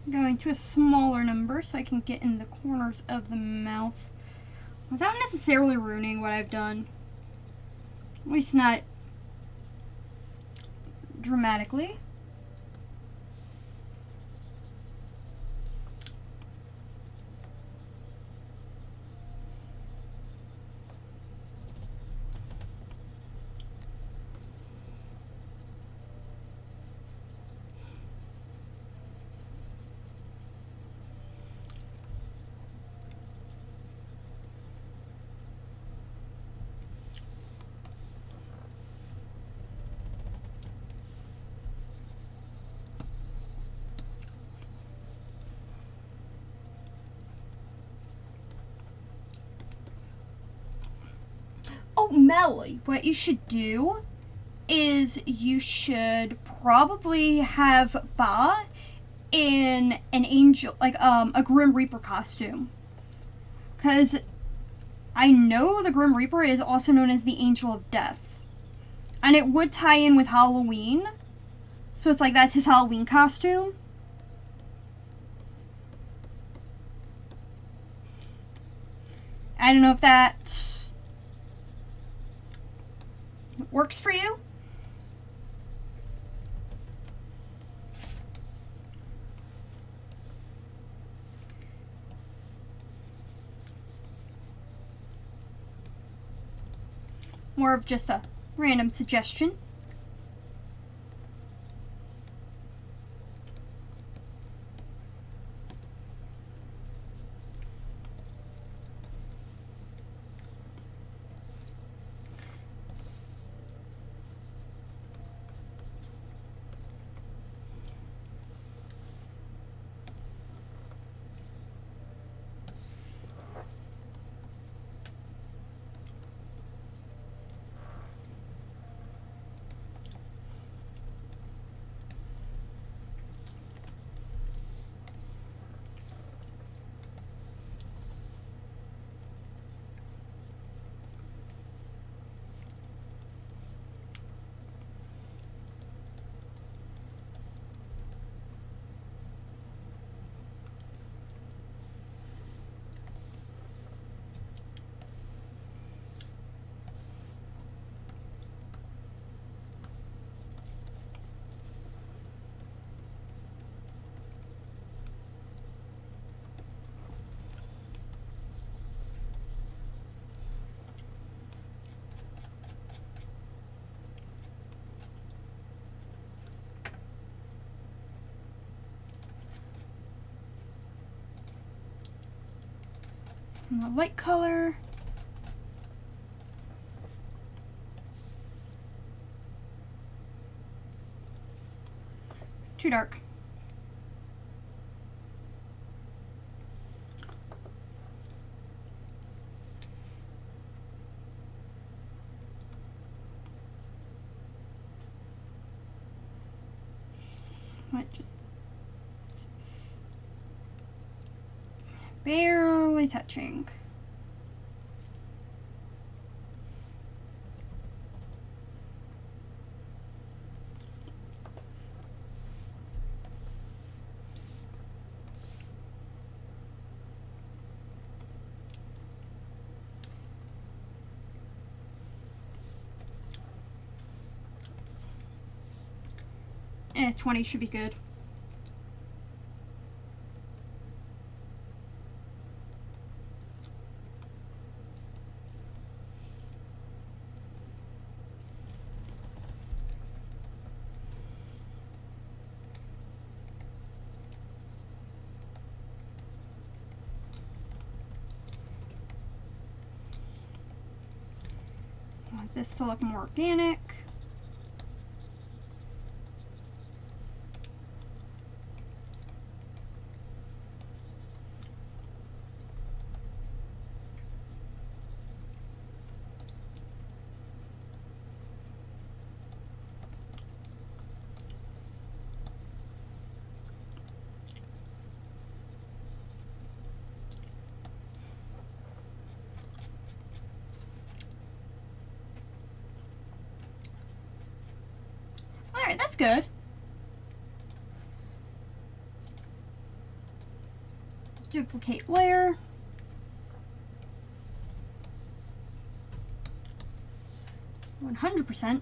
Going to a smaller number so I can get in the corners of the mouth without necessarily ruining what I've done. At least not dramatically. Oh, Melly, what you should do is you should probably have Ba in an angel, like a Grim Reaper costume. Because I know the Grim Reaper is also known as the Angel of Death. And it would tie in with Halloween. So it's like that's his Halloween costume. I don't know if that works for you. More of just a random suggestion. And the light color. Too dark. Might just barely touching. Eh, 20 should be good. this to look more organic. Alright, that's good. Duplicate layer. %.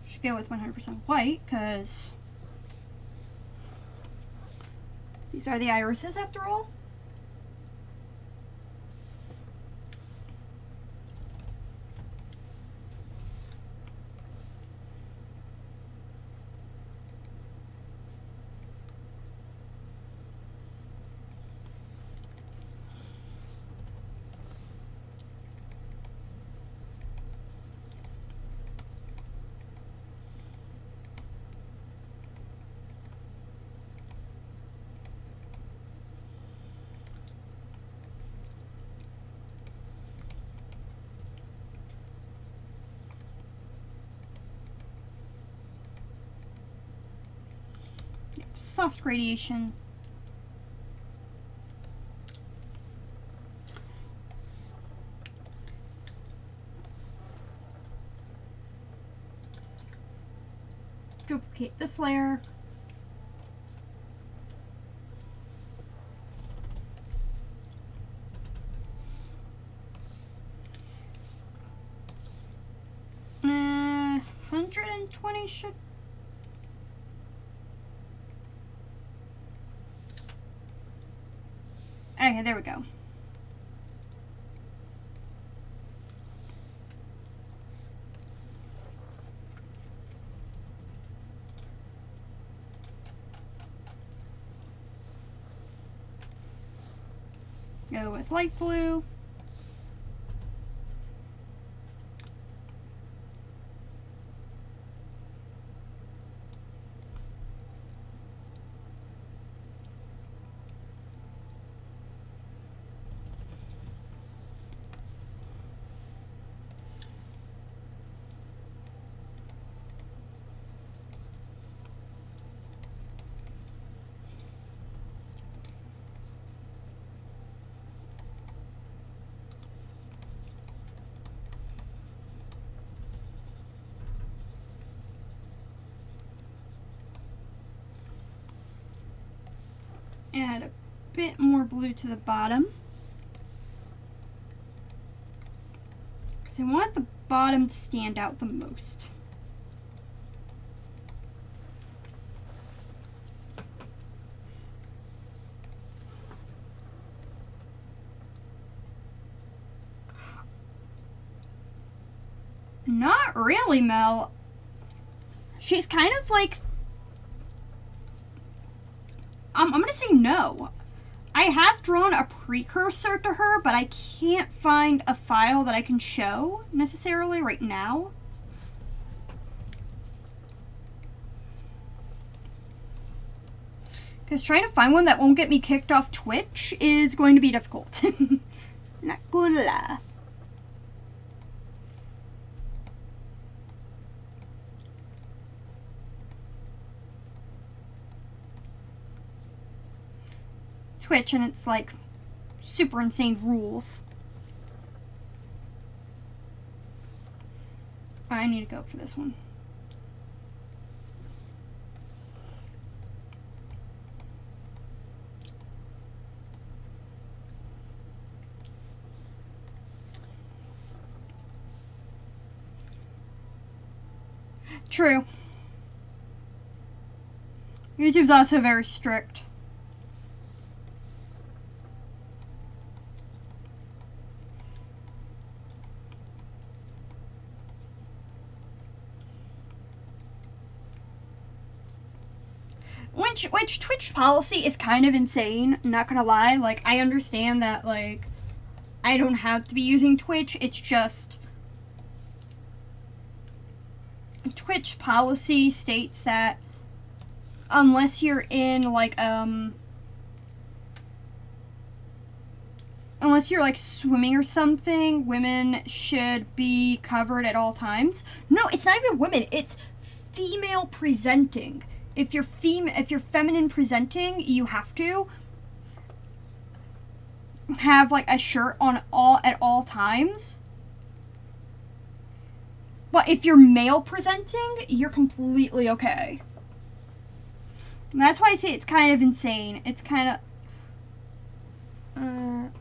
Should go with 100% white, because these are the irises after all. Soft gradation. Duplicate this layer. Uh, 120 should. Okay, there we go. Go with light blue. Add a bit more blue to the bottom. Because I want the bottom to stand out the most. Not really, Mel. She's kind of like... I'm gonna say no. I have drawn a precursor to her, but I can't find a file that I can show necessarily right now. Because trying to find one that won't get me kicked off Twitch is going to be difficult. Not gonna lie. Twitch, and it's like super insane rules. I need to go for this one. True. YouTube's also very strict. Which Twitch policy is kind of insane, not gonna lie. Like, I understand that, like, I don't have to be using Twitch, it's just Twitch policy states that unless you're in like unless you're like swimming or something, women should be covered at all times. No, it's not even women. It's female presenting. If you're feminine presenting, you have to have like a shirt on at all times. But if you're male presenting, you're completely okay. And that's why I say it's kind of insane. It's kind of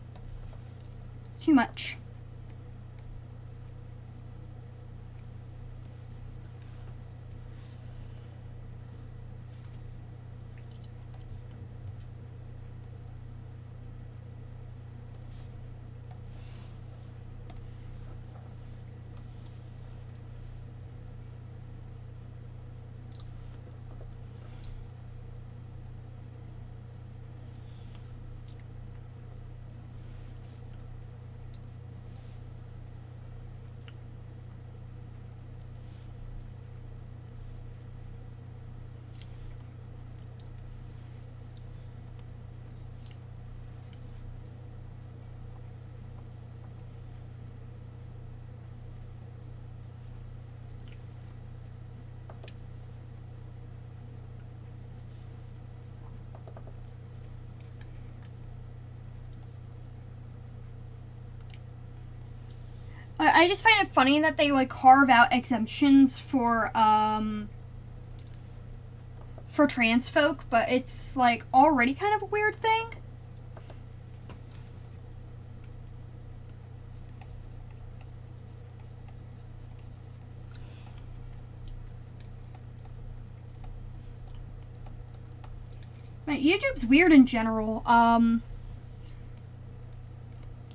too much. I just find it funny that they like carve out exemptions for trans folk, but it's like already kind of a weird thing. YouTube's weird in general.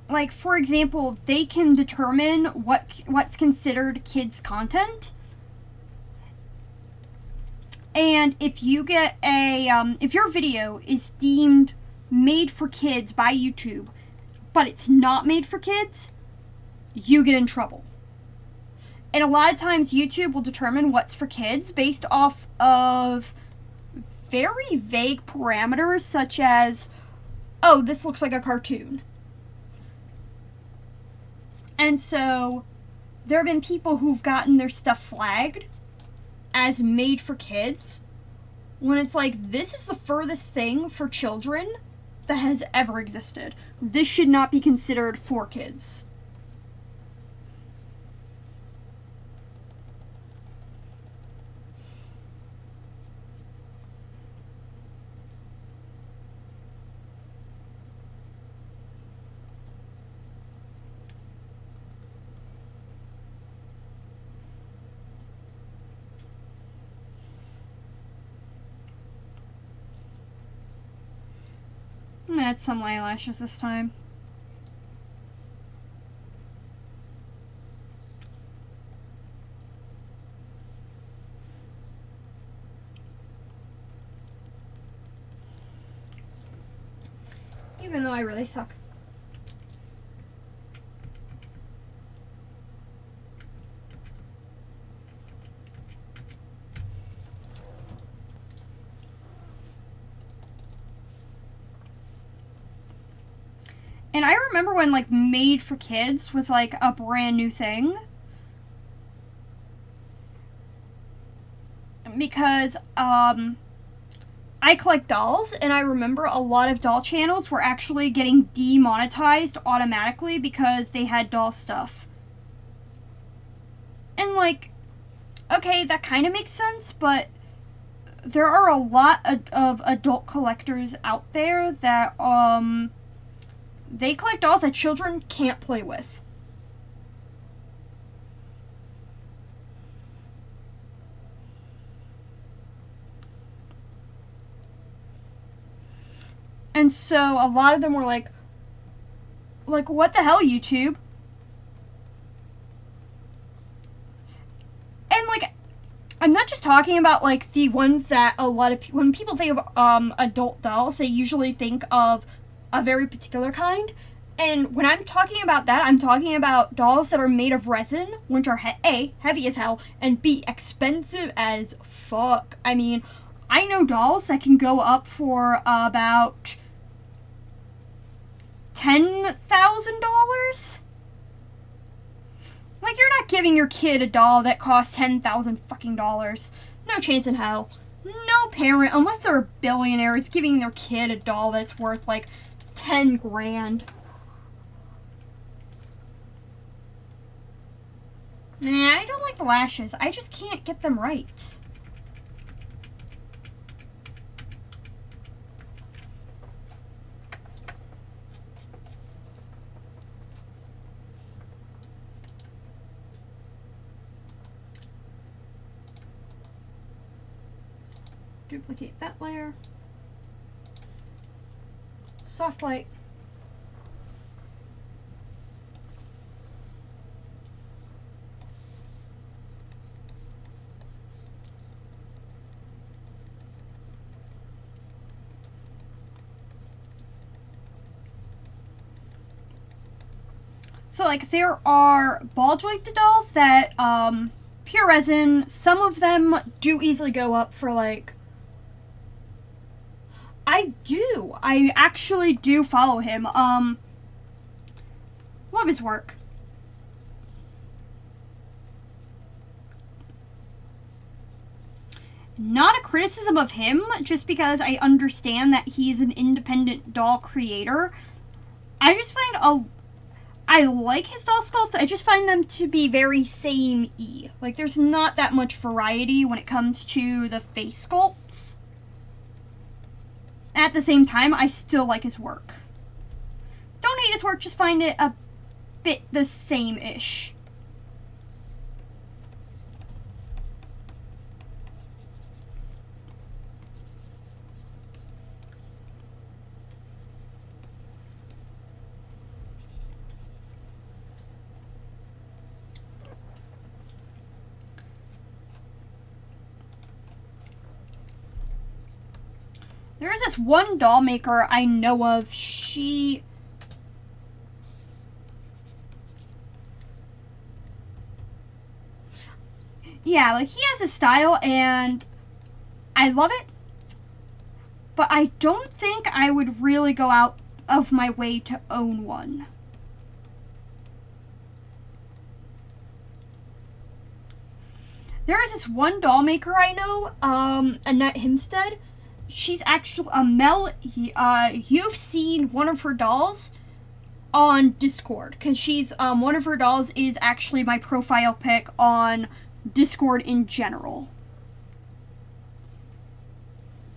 Like, for example, they can determine what's considered kids' content. And if you get if your video is deemed made for kids by YouTube, but it's not made for kids, you get in trouble. And a lot of times YouTube will determine what's for kids based off of very vague parameters, such as, oh, this looks like a cartoon. And so there have been people who've gotten their stuff flagged as made for kids, when it's like, this is the furthest thing for children that has ever existed. This should not be considered for kids. I'm gonna add some eyelashes this time. Even though I really suck. And I remember when, like, made for kids was, like, a brand new thing. Because, I collect dolls, and I remember a lot of doll channels were actually getting demonetized automatically because they had doll stuff. And, like, okay, that kind of makes sense, but there are a lot of adult collectors out there that, they collect dolls that children can't play with. And so a lot of them were like, what the hell, YouTube? And, like, I'm not just talking about, like, the ones that a lot of when people think of adult dolls, they usually think of a very particular kind. And when I'm talking about that, I'm talking about dolls that are made of resin, which are A, heavy as hell, and B, expensive as fuck. I mean, I know dolls that can go up for about $10,000. Like, you're not giving your kid a doll that costs $10,000 fucking dollars. No chance in hell. No parent, unless they're a billionaire, is giving their kid a doll that's worth like 10 grand. Nah, I don't like the lashes. I just can't get them right. Duplicate that layer. Soft light. So, like, there are ball jointed dolls that, pure resin, some of them do easily go up for, like, I actually do follow him, love his work. Not a criticism of him, just because I understand that he's an independent doll creator. I just find I like his doll sculpts, I just find them to be very samey. Like, there's not that much variety when it comes to the face sculpts. At the same time, I still like his work. Don't hate his work, just find it a bit the same-ish. There is this one doll maker I know of. Yeah, like, he has a style, and I love it. But I don't think I would really go out of my way to own one. There is this one doll maker I know, Annette Himstead. She's actually Mel. You've seen one of her dolls on Discord, because she's one of her dolls is actually my profile pic on Discord in general.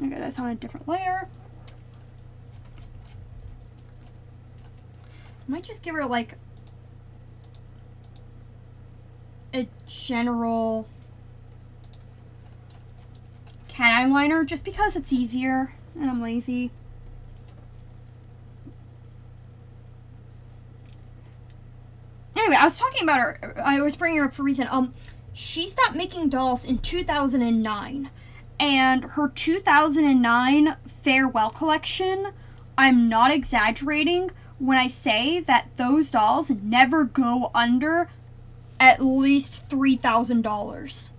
Okay, that's on a different layer. I might just give her like a general cat eyeliner, just because it's easier and I'm lazy. Anyway, I was talking about her. I was bringing her up for a reason. She stopped making dolls in 2009, and her 2009 farewell collection, I'm not exaggerating when I say that those dolls never go under at least $3,000.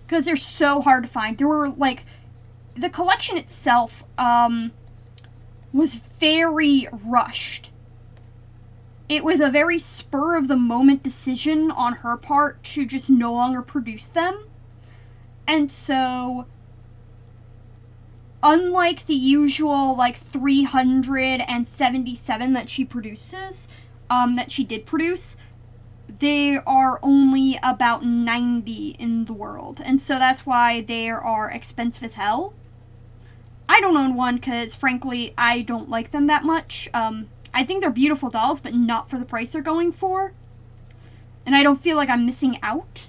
Because they're so hard to find. There were, like, the collection itself, was very rushed. It was a very spur-of-the-moment decision on her part to just no longer produce them. And so, unlike the usual, like, 377 that she produces, that she did produce, there are only about 90 in the world. And so that's why they are expensive as hell. I don't own one because, frankly, I don't like them that much. I think they're beautiful dolls, but not for the price they're going for. And I don't feel like I'm missing out.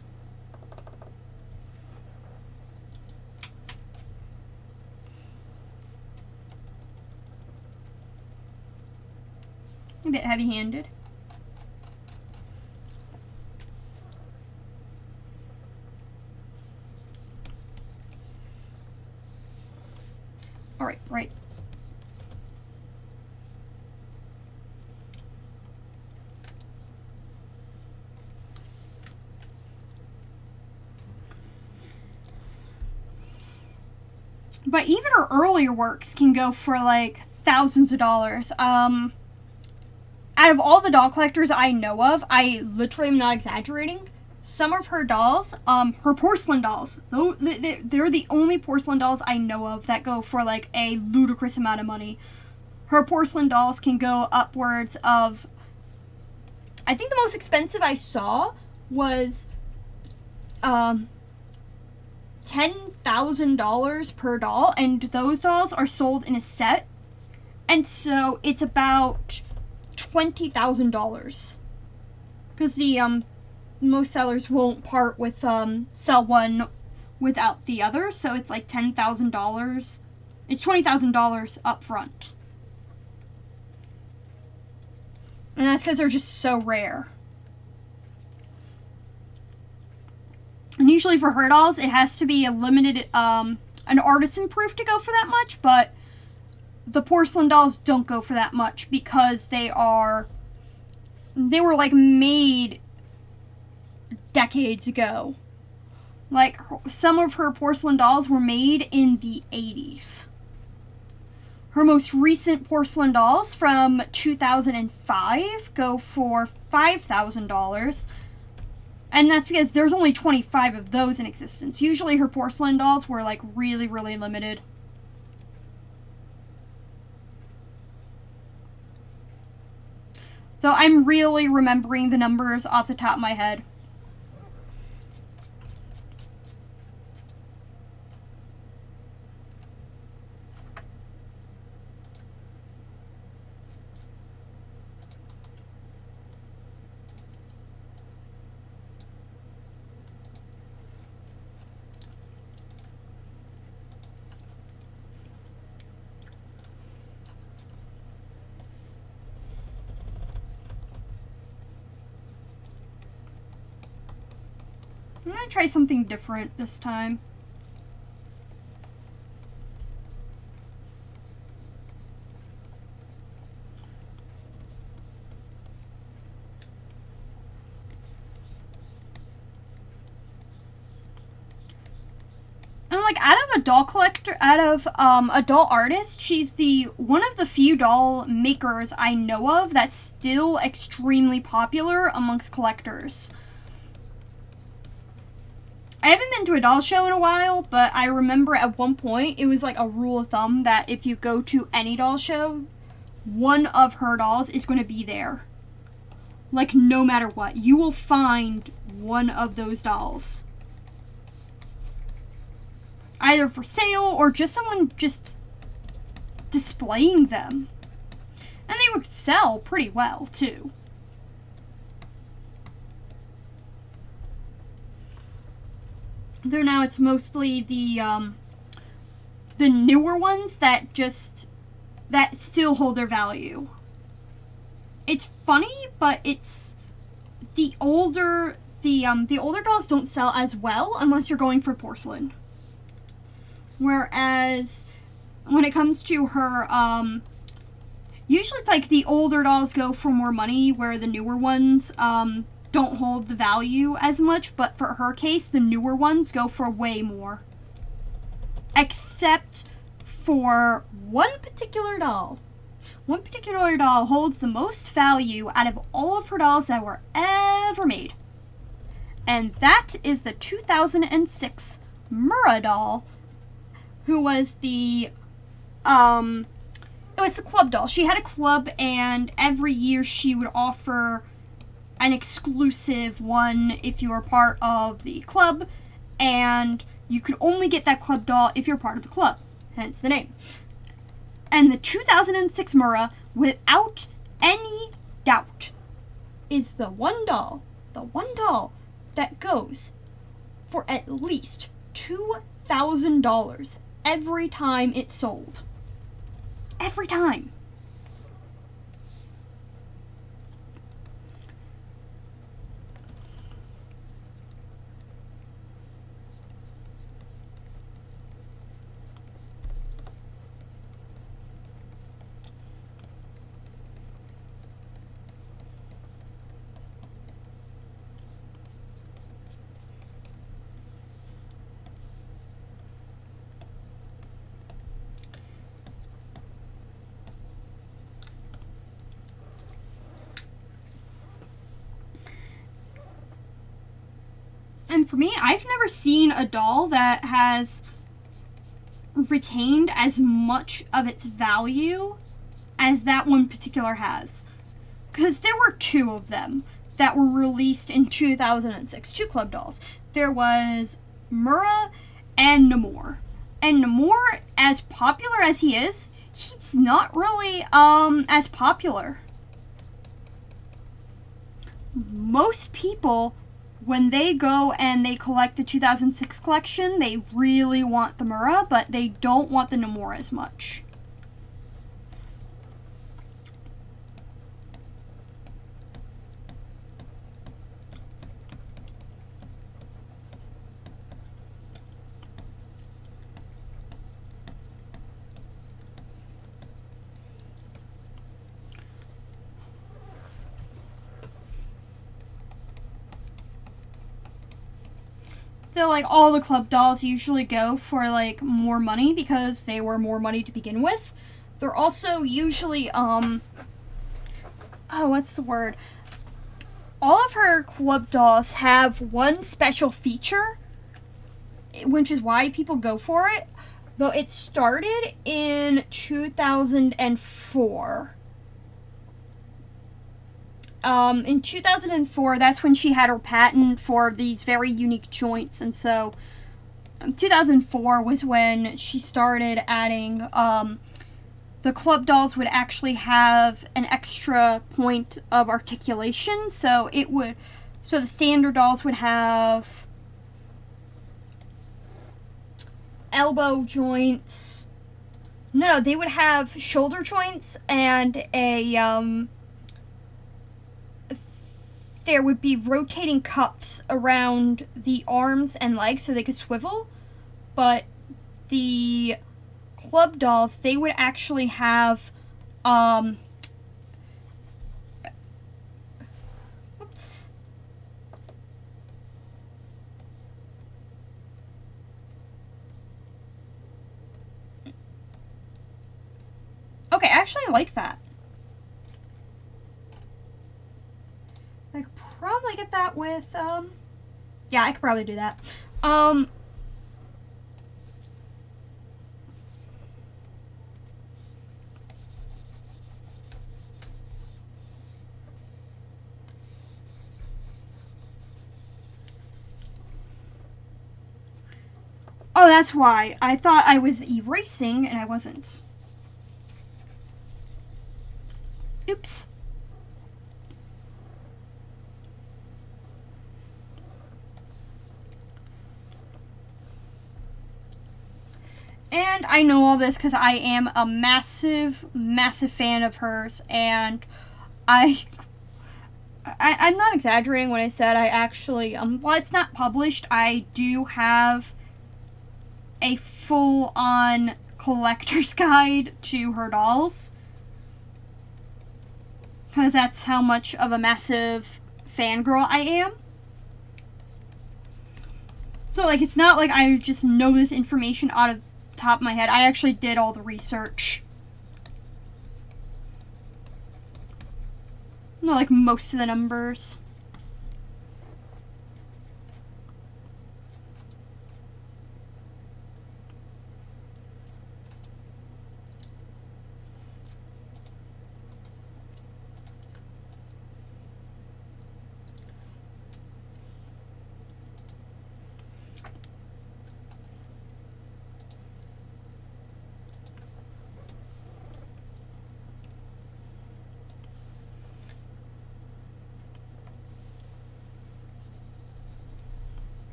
A bit heavy-handed. Alright, right. But even her earlier works can go for like thousands of dollars. Out of all the doll collectors I know of, I literally am not exaggerating. Some of her dolls, her porcelain dolls, they're the only porcelain dolls I know of that go for like a ludicrous amount of money. Her porcelain dolls can go upwards of, I think the most expensive I saw was $10,000 per doll, and those dolls are sold in a set, and so it's about $20,000 because the most sellers won't part with sell one without the other, so it's like $10,000. It's $20,000 up front, and that's because they're just so rare. And usually for her dolls, it has to be a limited, an artisan proof to go for that much, but the porcelain dolls don't go for that much because they were like made decades ago. Like, some of her porcelain dolls were made in the 80s. Her most recent porcelain dolls from 2005 go for $5,000. And that's because there's only 25 of those in existence. Usually her porcelain dolls were like really, really limited. Though I'm really remembering the numbers off the top of my head. I'm gonna try something different this time. And like, out of a doll collector, out of a doll artist, she's the one of the few doll makers I know of that's still extremely popular amongst collectors. I haven't been to a doll show in a while, but I remember at one point it was like a rule of thumb that if you go to any doll show, one of her dolls is going to be there. Like, no matter what, you will find one of those dolls. Either for sale or just someone just displaying them. And they would sell pretty well, too. Though now it's mostly the newer ones that still hold their value. It's funny, but it's the older dolls don't sell as well unless you're going for porcelain. Whereas when it comes to her, usually it's like the older dolls go for more money, where the newer ones don't hold the value as much, but for her case, the newer ones go for way more. Except for one particular doll. One particular doll holds the most value out of all of her dolls that were ever made. And that is the 2006 Mura doll, who was it was the club doll. She had a club, and every year she would offer an exclusive one if you were part of the club, and you could only get that club doll if you're part of the club, hence the name. And the 2006 Mura, without any doubt, is the one doll that goes for at least $2,000 every time it's sold. Every time. And for me, I've never seen a doll that has retained as much of its value as that one particular has. Because there were two of them that were released in 2006, two club dolls. There was Mura and Namor. And Namor, as popular as he is, he's not really as popular. Most people, when they go and they collect the 2006 collection, they really want the Mura, but they don't want the Namor as much. So, like, all the club dolls usually go for, like, more money because they were more money to begin with. They're also usually, what's the word? All of her club dolls have one special feature, which is why people go for it. Though it started in 2004. In 2004, that's when she had her patent for these very unique joints, and so 2004 was when she started adding, the club dolls would actually have an extra point of articulation, so the standard dolls would have elbow joints. No, they would have shoulder joints and there would be rotating cuffs around the arms and legs so they could swivel, but the club dolls, they would actually have, oops. Okay, I actually like that. I could probably get that with, yeah, I could probably do that. Oh, that's why. I thought I was erasing, and I wasn't. Oops. And I know all this because I am a massive, massive fan of hers, and I'm not exaggerating when I said I actually, while it's not published, I do have a full-on collector's guide to her dolls. Because that's how much of a massive fangirl I am. So, like, it's not like I just know this information out of the top of my head. I actually did all the research. No, like, most of the numbers.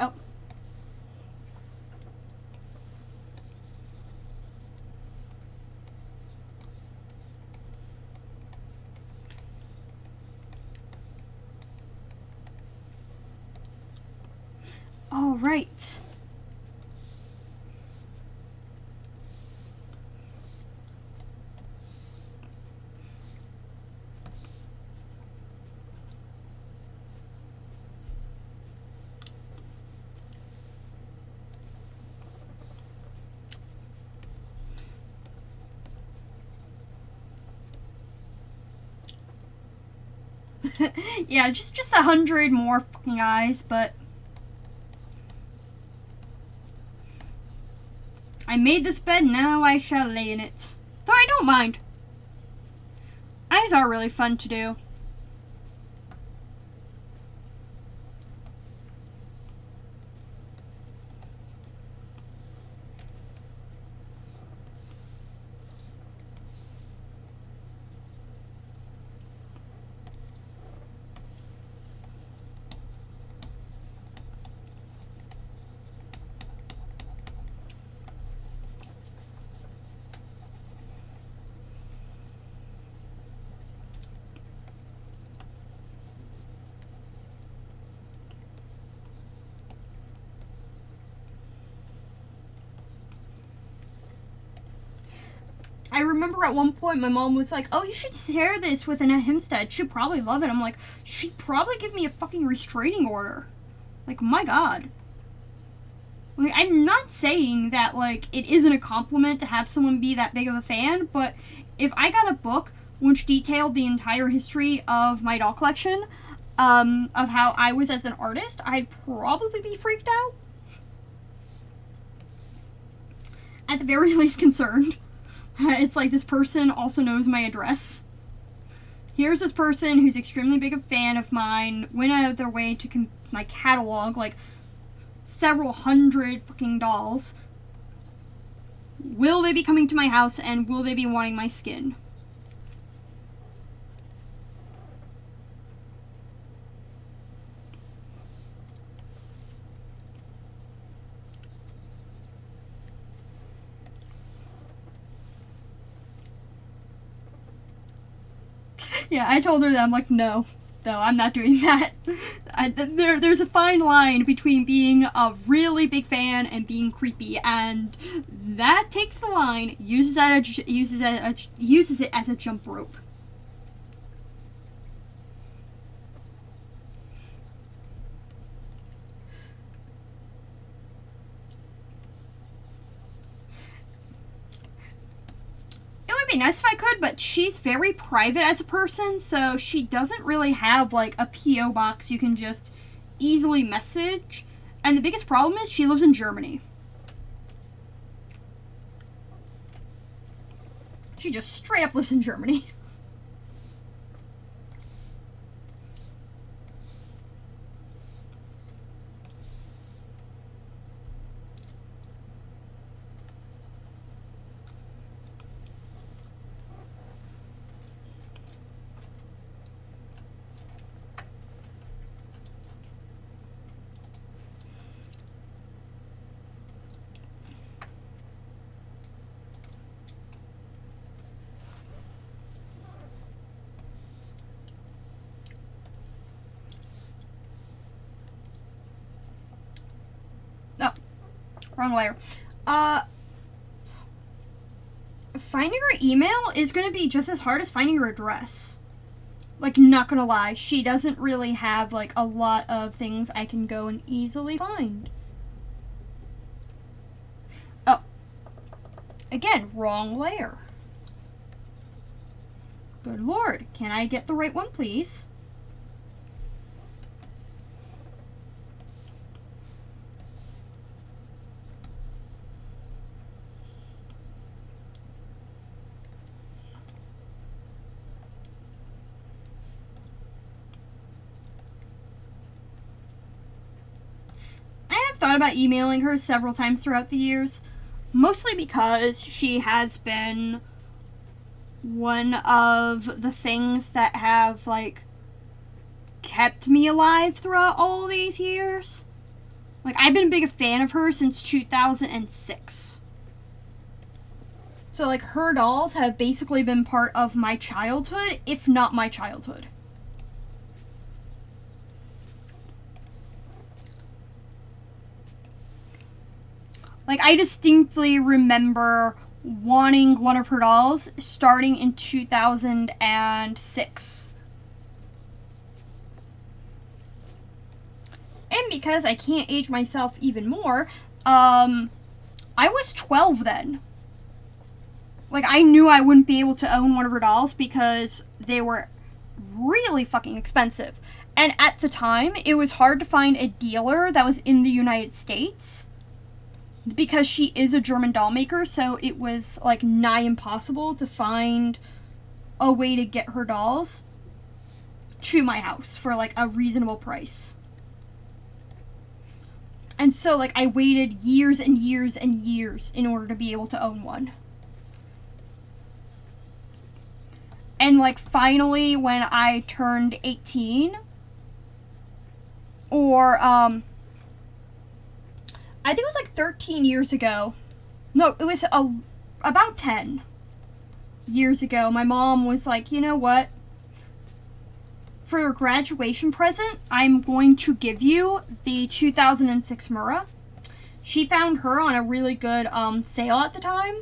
Oh. All right. Yeah, just 100 more fucking eyes, but I made this bed, now I shall lay in it. Though I don't mind. Eyes are really fun to do. I remember at one point my mom was like, oh, you should share this with Annette Hempstead. She'd probably love it. I'm like, she'd probably give me a fucking restraining order. Like, my god. Like, I'm not saying that, like, it isn't a compliment to have someone be that big of a fan, but if I got a book which detailed the entire history of my doll collection, of how I was as an artist, I'd probably be freaked out. At the very least concerned. It's like, this person also knows my address. Here's this person who's extremely big a fan of mine, went out of their way to catalog, like, several hundred fucking dolls. Will they be coming to my house, and will they be wanting my skin? Yeah, I told her that. I'm like, no, I'm not doing that. There's a fine line between being a really big fan and being creepy, and that takes the line, uses it as a jump rope. Be nice if I could, but she's very private as a person, so she doesn't really have like a PO box you can just easily message. And the biggest problem is she lives in Germany. She just straight up lives in Germany. Wrong layer. Finding her email is going to be just as hard as finding her address. Like, not gonna lie, she doesn't really have, like, a lot of things I can go and easily find. Oh. Again, wrong layer. Good lord. Can I get the right one, please? Thought about emailing her several times throughout the years, mostly because she has been one of the things that have, like, kept me alive throughout all these years. Like, I've been a big fan of her since 2006. So, like, her dolls have basically been part of my childhood, if not my childhood. Like, I distinctly remember wanting one of her dolls starting in 2006. And because I can't age myself even more, I was 12 then. Like, I knew I wouldn't be able to own one of her dolls because they were really fucking expensive. And at the time, it was hard to find a dealer that was in the United States because she is a German doll maker, so it was like nigh impossible to find a way to get her dolls to my house for like a reasonable price. And so like I waited years and years and years in order to be able to own one. And like finally when I turned 18, or I think it was like 13 years ago. No, it was about 10 years ago. My mom was like, you know what? For your graduation present, I'm going to give you the 2006 Mura. She found her on a really good sale at the time.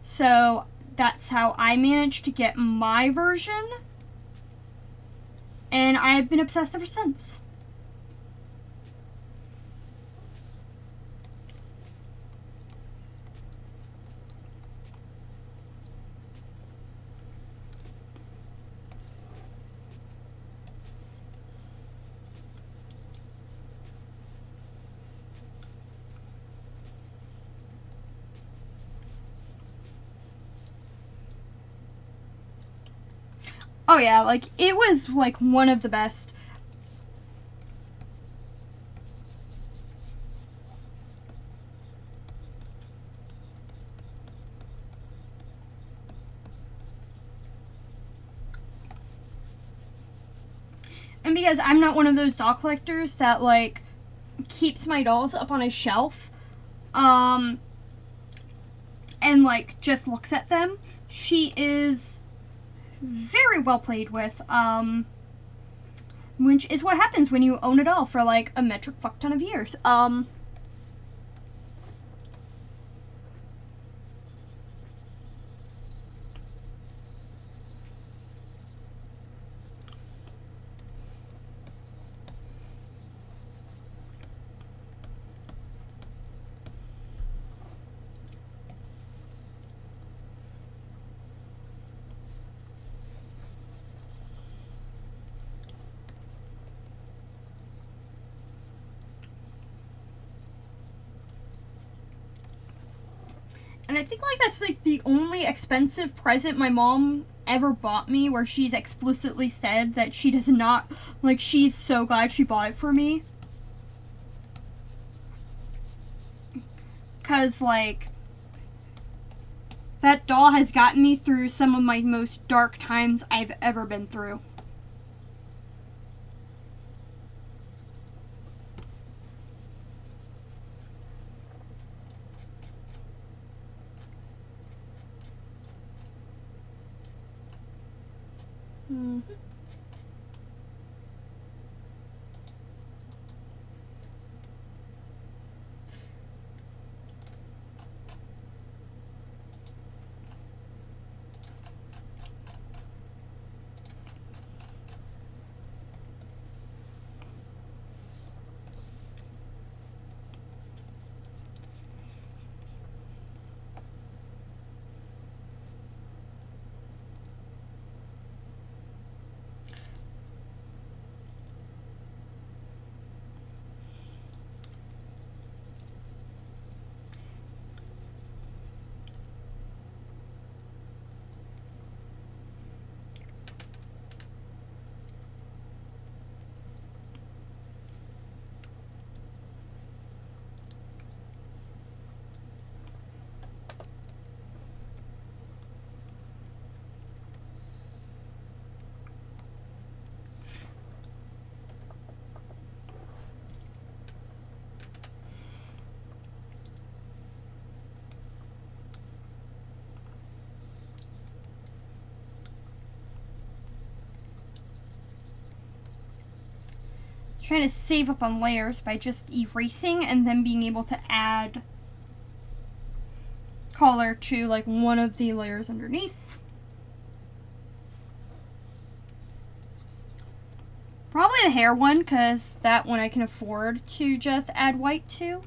So that's how I managed to get my version. And I've been obsessed ever since. Oh yeah, like it was like one of the best. And because I'm not one of those doll collectors that like keeps my dolls up on a shelf and like just looks at them, she is very well played with, which is what happens when you own a doll for like a metric fuck ton of years. And I think like that's like the only expensive present my mom ever bought me where she's explicitly said that she does not, like, she's so glad she bought it for me. Cause like that doll has gotten me through some of my most dark times I've ever been through. Mm-hmm. Trying to save up on layers by just erasing and then being able to add color to like one of the layers underneath. Probably the hair one, because that one I can afford to just add white to.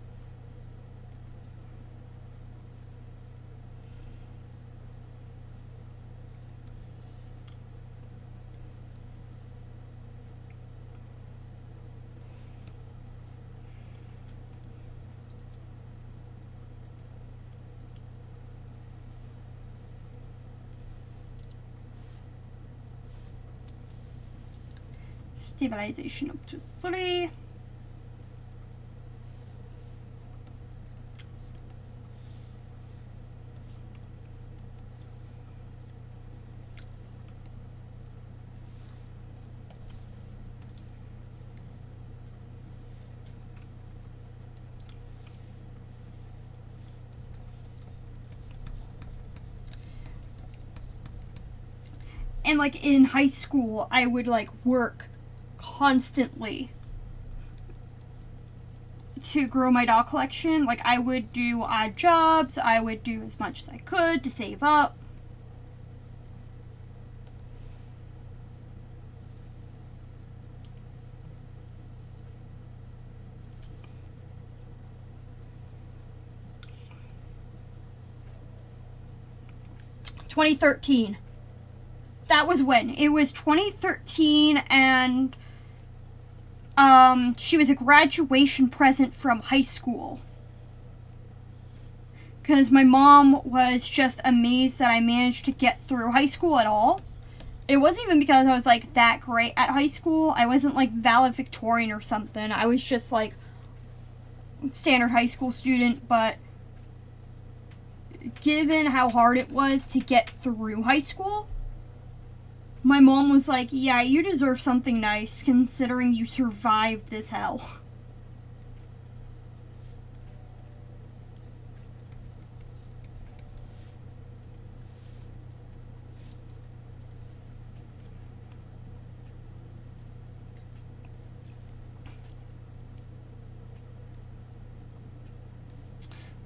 Stabilization up to 3. And like in high school, I would like work constantly to grow my doll collection. Like I would do odd jobs, I would do as much as I could to save up. $2013. That was when? It was 2013, and she was a graduation present from high school. Because my mom was just amazed that I managed to get through high school at all. It wasn't even because I was like that great at high school. I wasn't like valedictorian or something. I was just like standard high school student, but given how hard it was to get through high school, my mom was like, yeah, you deserve something nice considering you survived this hell.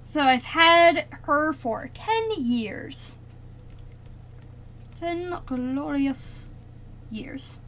So I've had her for 10 years. 10 glorious years.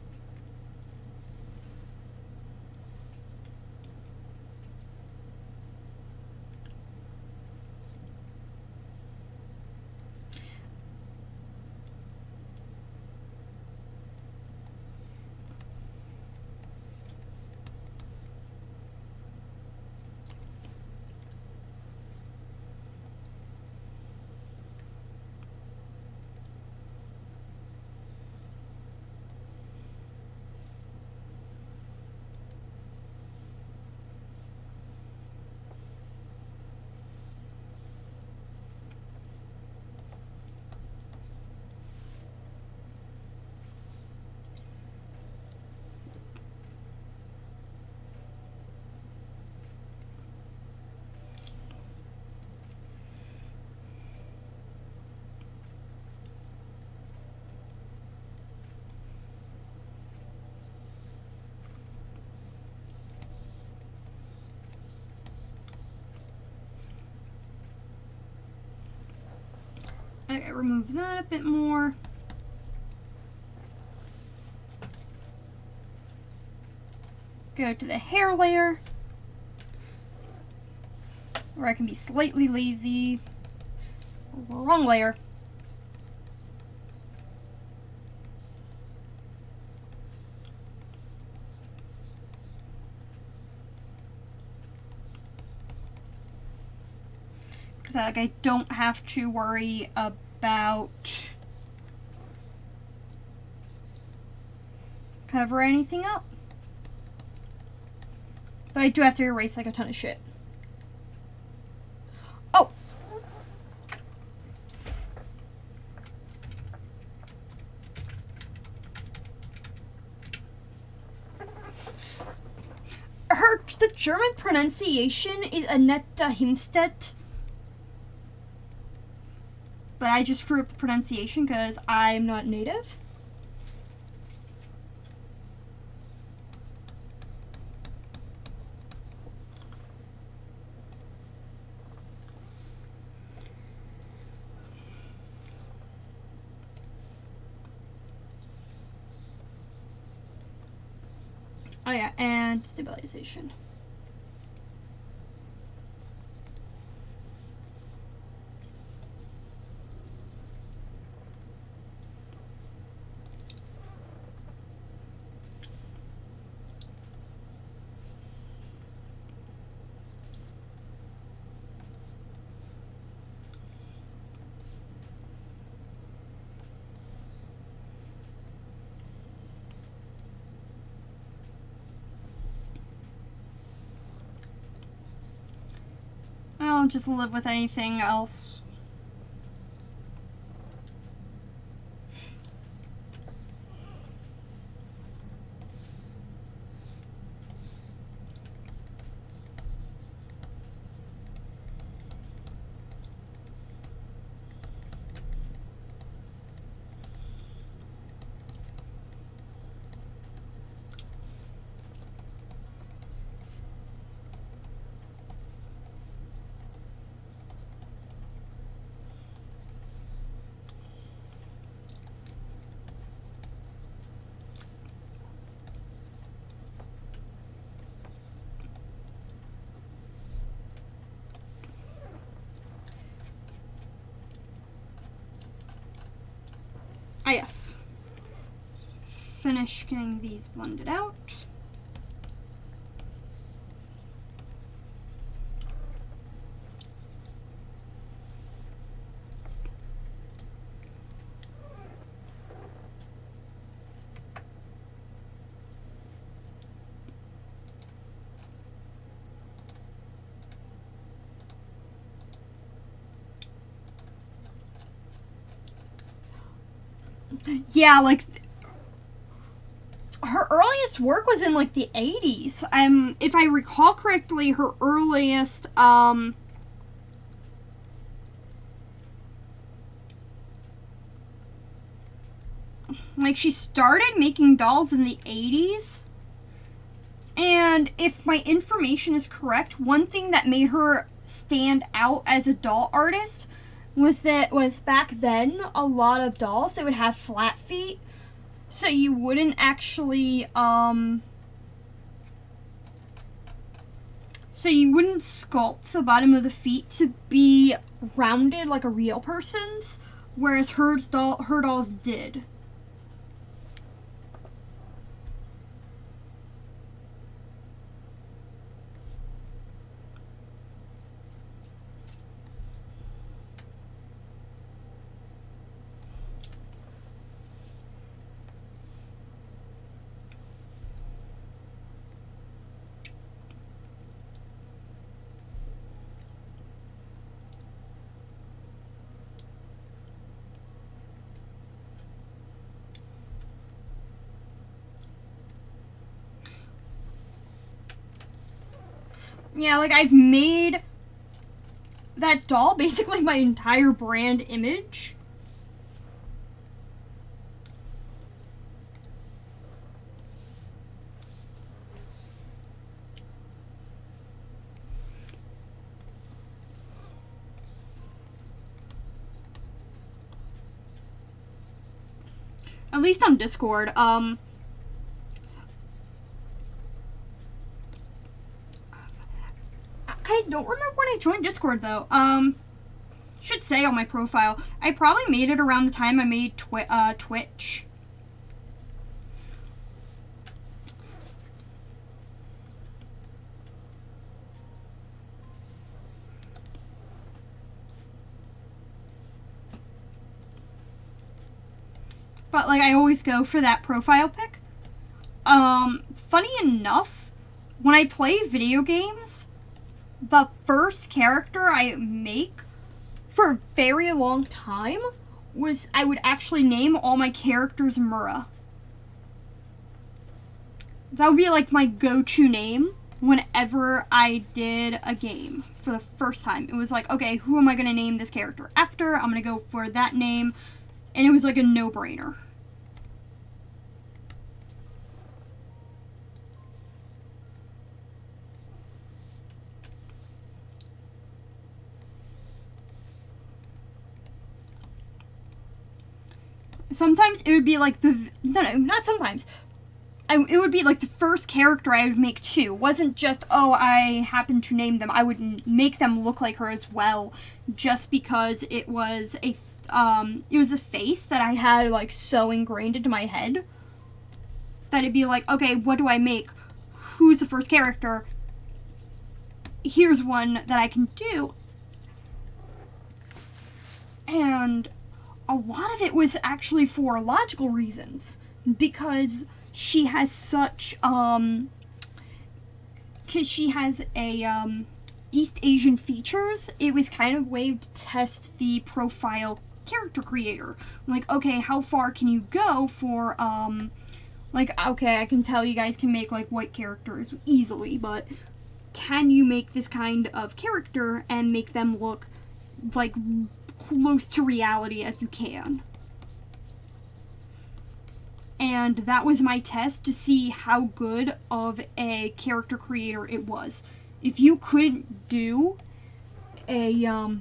Okay, remove that a bit more. Go to the hair layer, where I can be slightly lazy. Wrong layer. Because like I don't have to worry about cover anything up. Though I do have to erase like a ton of shit. Oh! The German pronunciation is Annette Himstedt. But I just screw up the pronunciation because I'm not native. Oh yeah, and stabilization. I'll just live with anything else. Ah, yes. Finish getting these blended out. Yeah, like, her earliest work was in, like, the 80s. If I recall correctly, her earliest, like, she started making dolls in the 80s. And if my information is correct, one thing that made her stand out as a doll artist was back then, a lot of dolls, they would have flat feet. So you wouldn't actually, so you wouldn't sculpt the bottom of the feet to be rounded like a real person's, whereas her dolls did. Yeah, like, I've made that doll basically my entire brand image. At least on Discord. I don't remember when I joined Discord, though. Should say on my profile. I probably made it around the time I made Twitch. But, like, I always go for that profile pic. Funny enough, when I play video games, the first character I make for a very long time was I would actually name all my characters Mura. That would be like my go-to name whenever I did a game for the first time. It was like, okay, who am I going to name this character after? I'm going to go for that name. And it was like a no-brainer. Sometimes it would be like not sometimes. It would be like the first character I would make too. It wasn't just, oh, I happen to name them. I would make them look like her as well, just because it was a face that I had like so ingrained into my head that it'd be like, okay, what do I make? Who's the first character? Here's one that I can do. And a lot of it was actually for logical reasons, because she has such, because she has a, East Asian features, it was kind of a way to test the profile character creator. Like, okay, how far can you go for, like, okay, I can tell you guys can make, like, white characters easily, but can you make this kind of character and make them look, like, close to reality as you can? And that was my test to see how good of a character creator it was. If you couldn't do a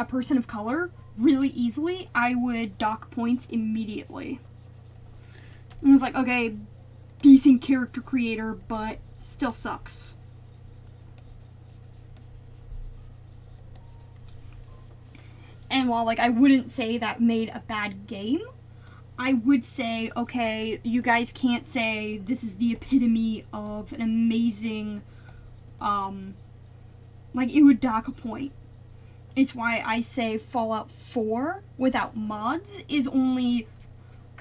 person of color really easily, I would dock points immediately. And it was like, okay, decent character creator, but still sucks. And while, like, I wouldn't say that made a bad game, I would say, okay, you guys can't say this is the epitome of an amazing, like, it would dock a point. It's why I say Fallout 4 without mods is only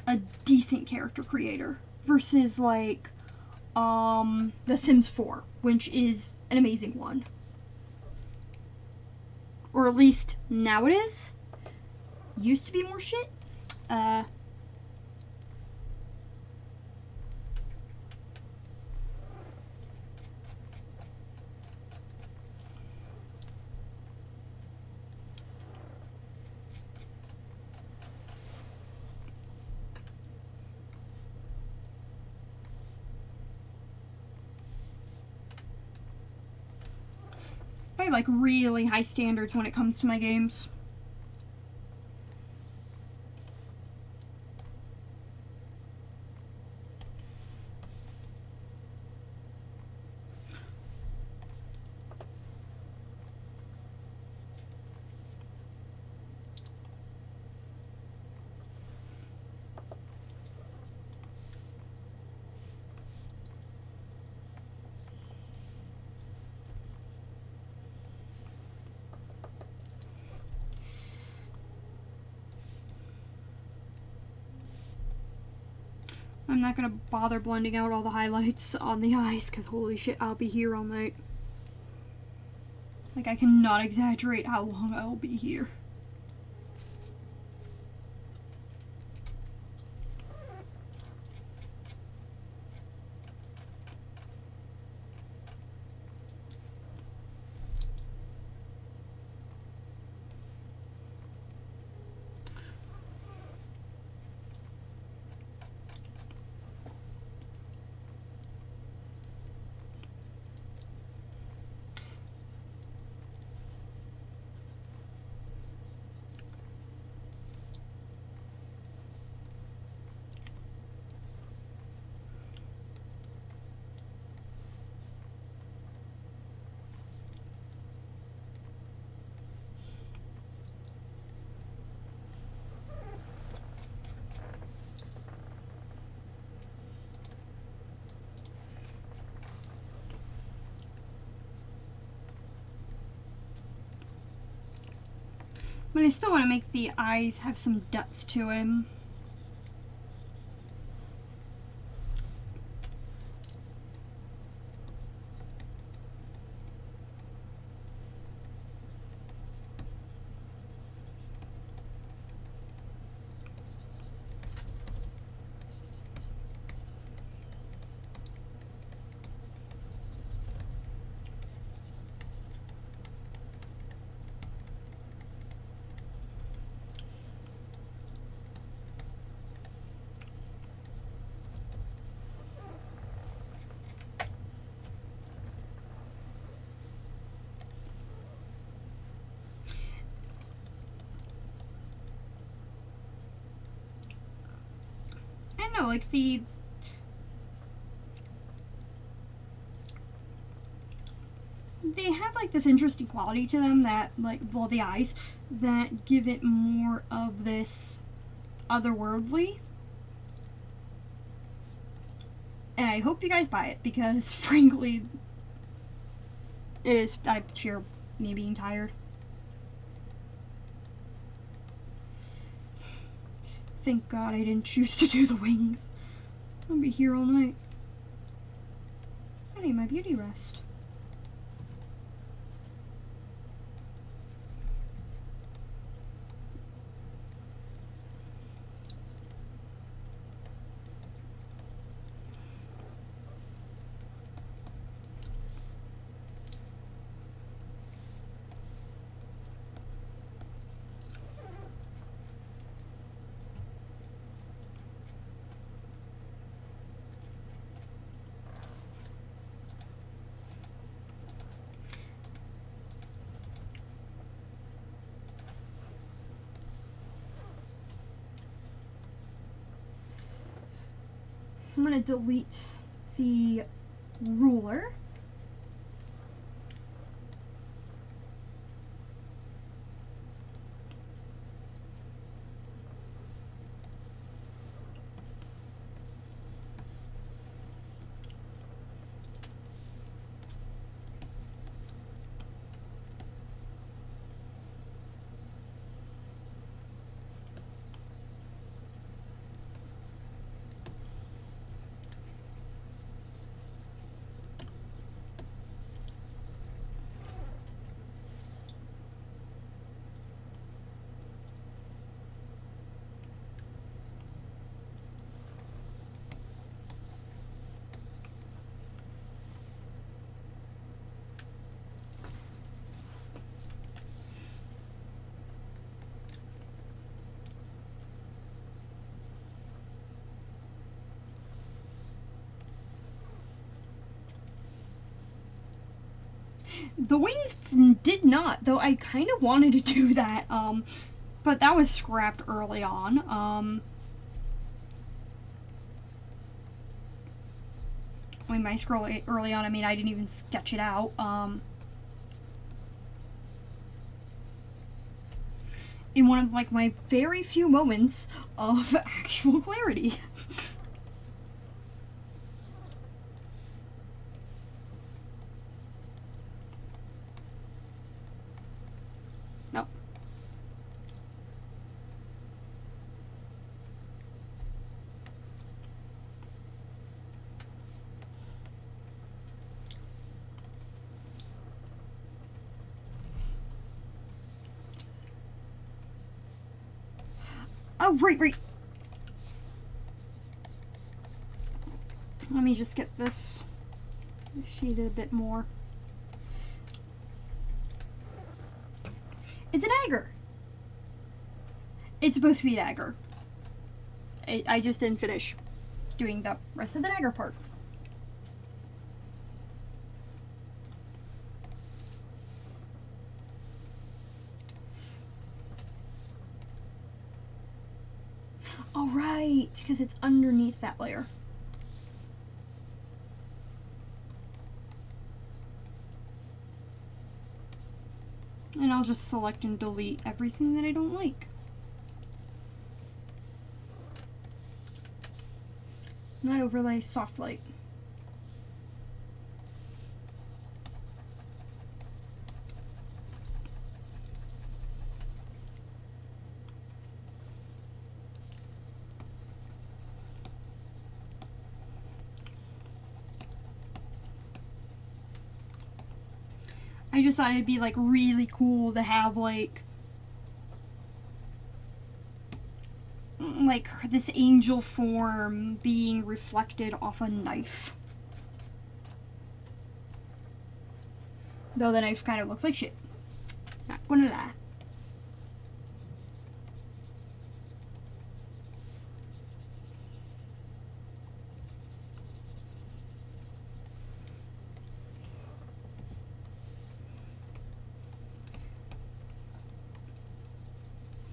a decent character creator versus, like, The Sims 4, which is an amazing one. Or at least now it is. Used to be more shit. I have, like, really high standards when it comes to my games. I'm not gonna bother blending out all the highlights on the eyes, because holy shit, I'll be here all night. Like, I cannot exaggerate how long I'll be here. But I still want to make the eyes have some depth to him. I don't know, like they have like this interesting quality to them that, like, well, the eyes that give it more of this otherworldly. And I hope you guys buy it, because frankly, it is, I share me being tired. Thank God I didn't choose to do the wings. I'll be here all night. I need my beauty rest. I'm going to delete the ruler. The wings did not, though I kind of wanted to do that, but that was scrapped early on. I mean, by scroll early on, I mean I didn't even sketch it out. In one of like my very few moments of actual clarity. Nope. Oh, right. Let me just get this shaded a bit more. It's a dagger. It's supposed to be a dagger. I just didn't finish doing the rest of the dagger part. Oh, right, because it's underneath that layer. And I'll just select and delete everything that I don't like. Not overlay, soft light. I just thought it'd be like really cool to have like this angel form being reflected off a knife. Though the knife kind of looks like shit. Not gonna lie.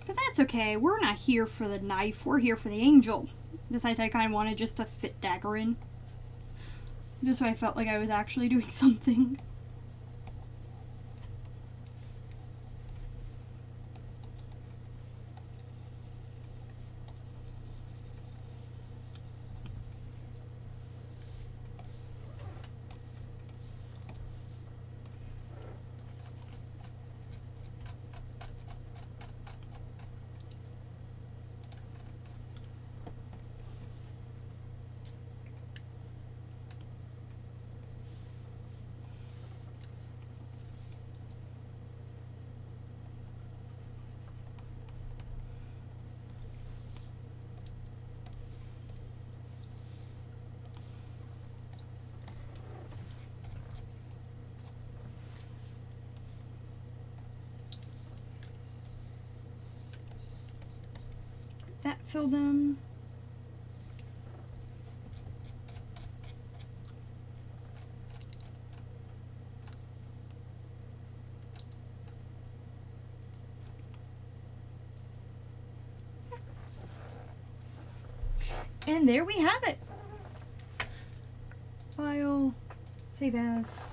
But that's okay. We're not here for the knife. We're here for the angel. Besides, I kind of wanted just to fit dagger in. Just so I felt like I was actually doing something. That filled in. And there we have it. File. Save as.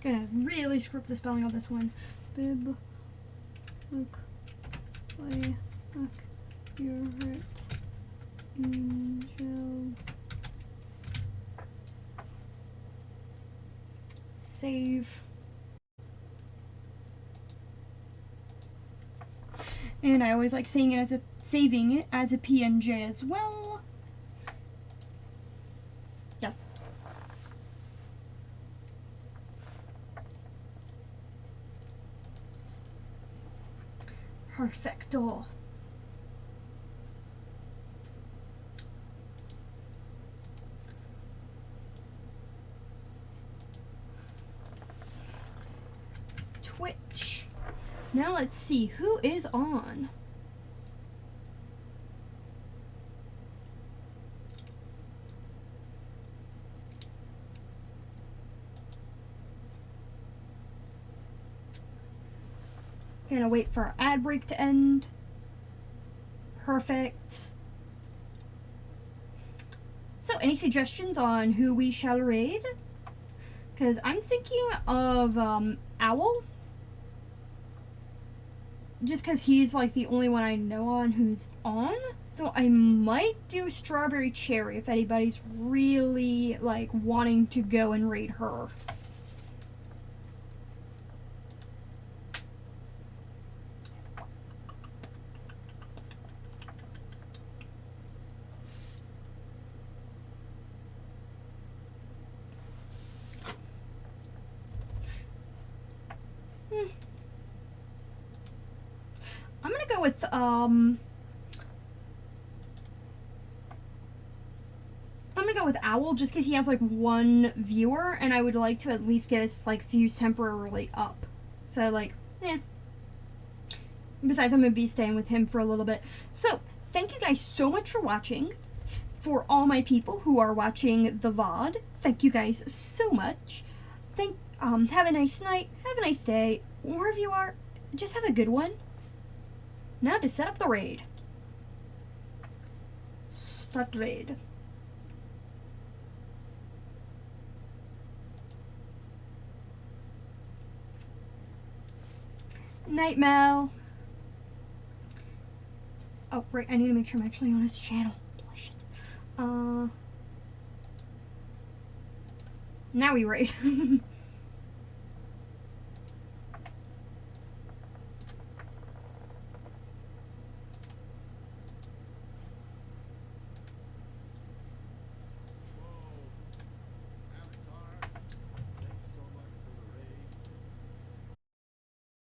Gonna really screw up the spelling on this one. Bib. Look. Play. Look. Your heart. Angel. Save. And I always like saving it as a PNG as well. Yes. Perfecto. Twitch. Now let's see who is on. Gonna wait for our ad break to end. Perfect. So, any suggestions on who we shall raid? Because I'm thinking of Owl. Just because he's like the only one I know on who's on. Though I might do Strawberry Cherry if anybody's really like wanting to go and raid her. I'm gonna go with Owl just because he has like one viewer and I would like to at least get his like views temporarily up. So like, eh. Besides, I'm gonna be staying with him for a little bit. So thank you guys so much for watching. For all my people who are watching the VOD, thank you guys so much. Have a nice night, have a nice day, wherever you are, just have a good one. Now to set up the raid. Start raid. Night, Mel. Oh, right, I need to make sure I'm actually on his channel. Holy shit. Now we raid.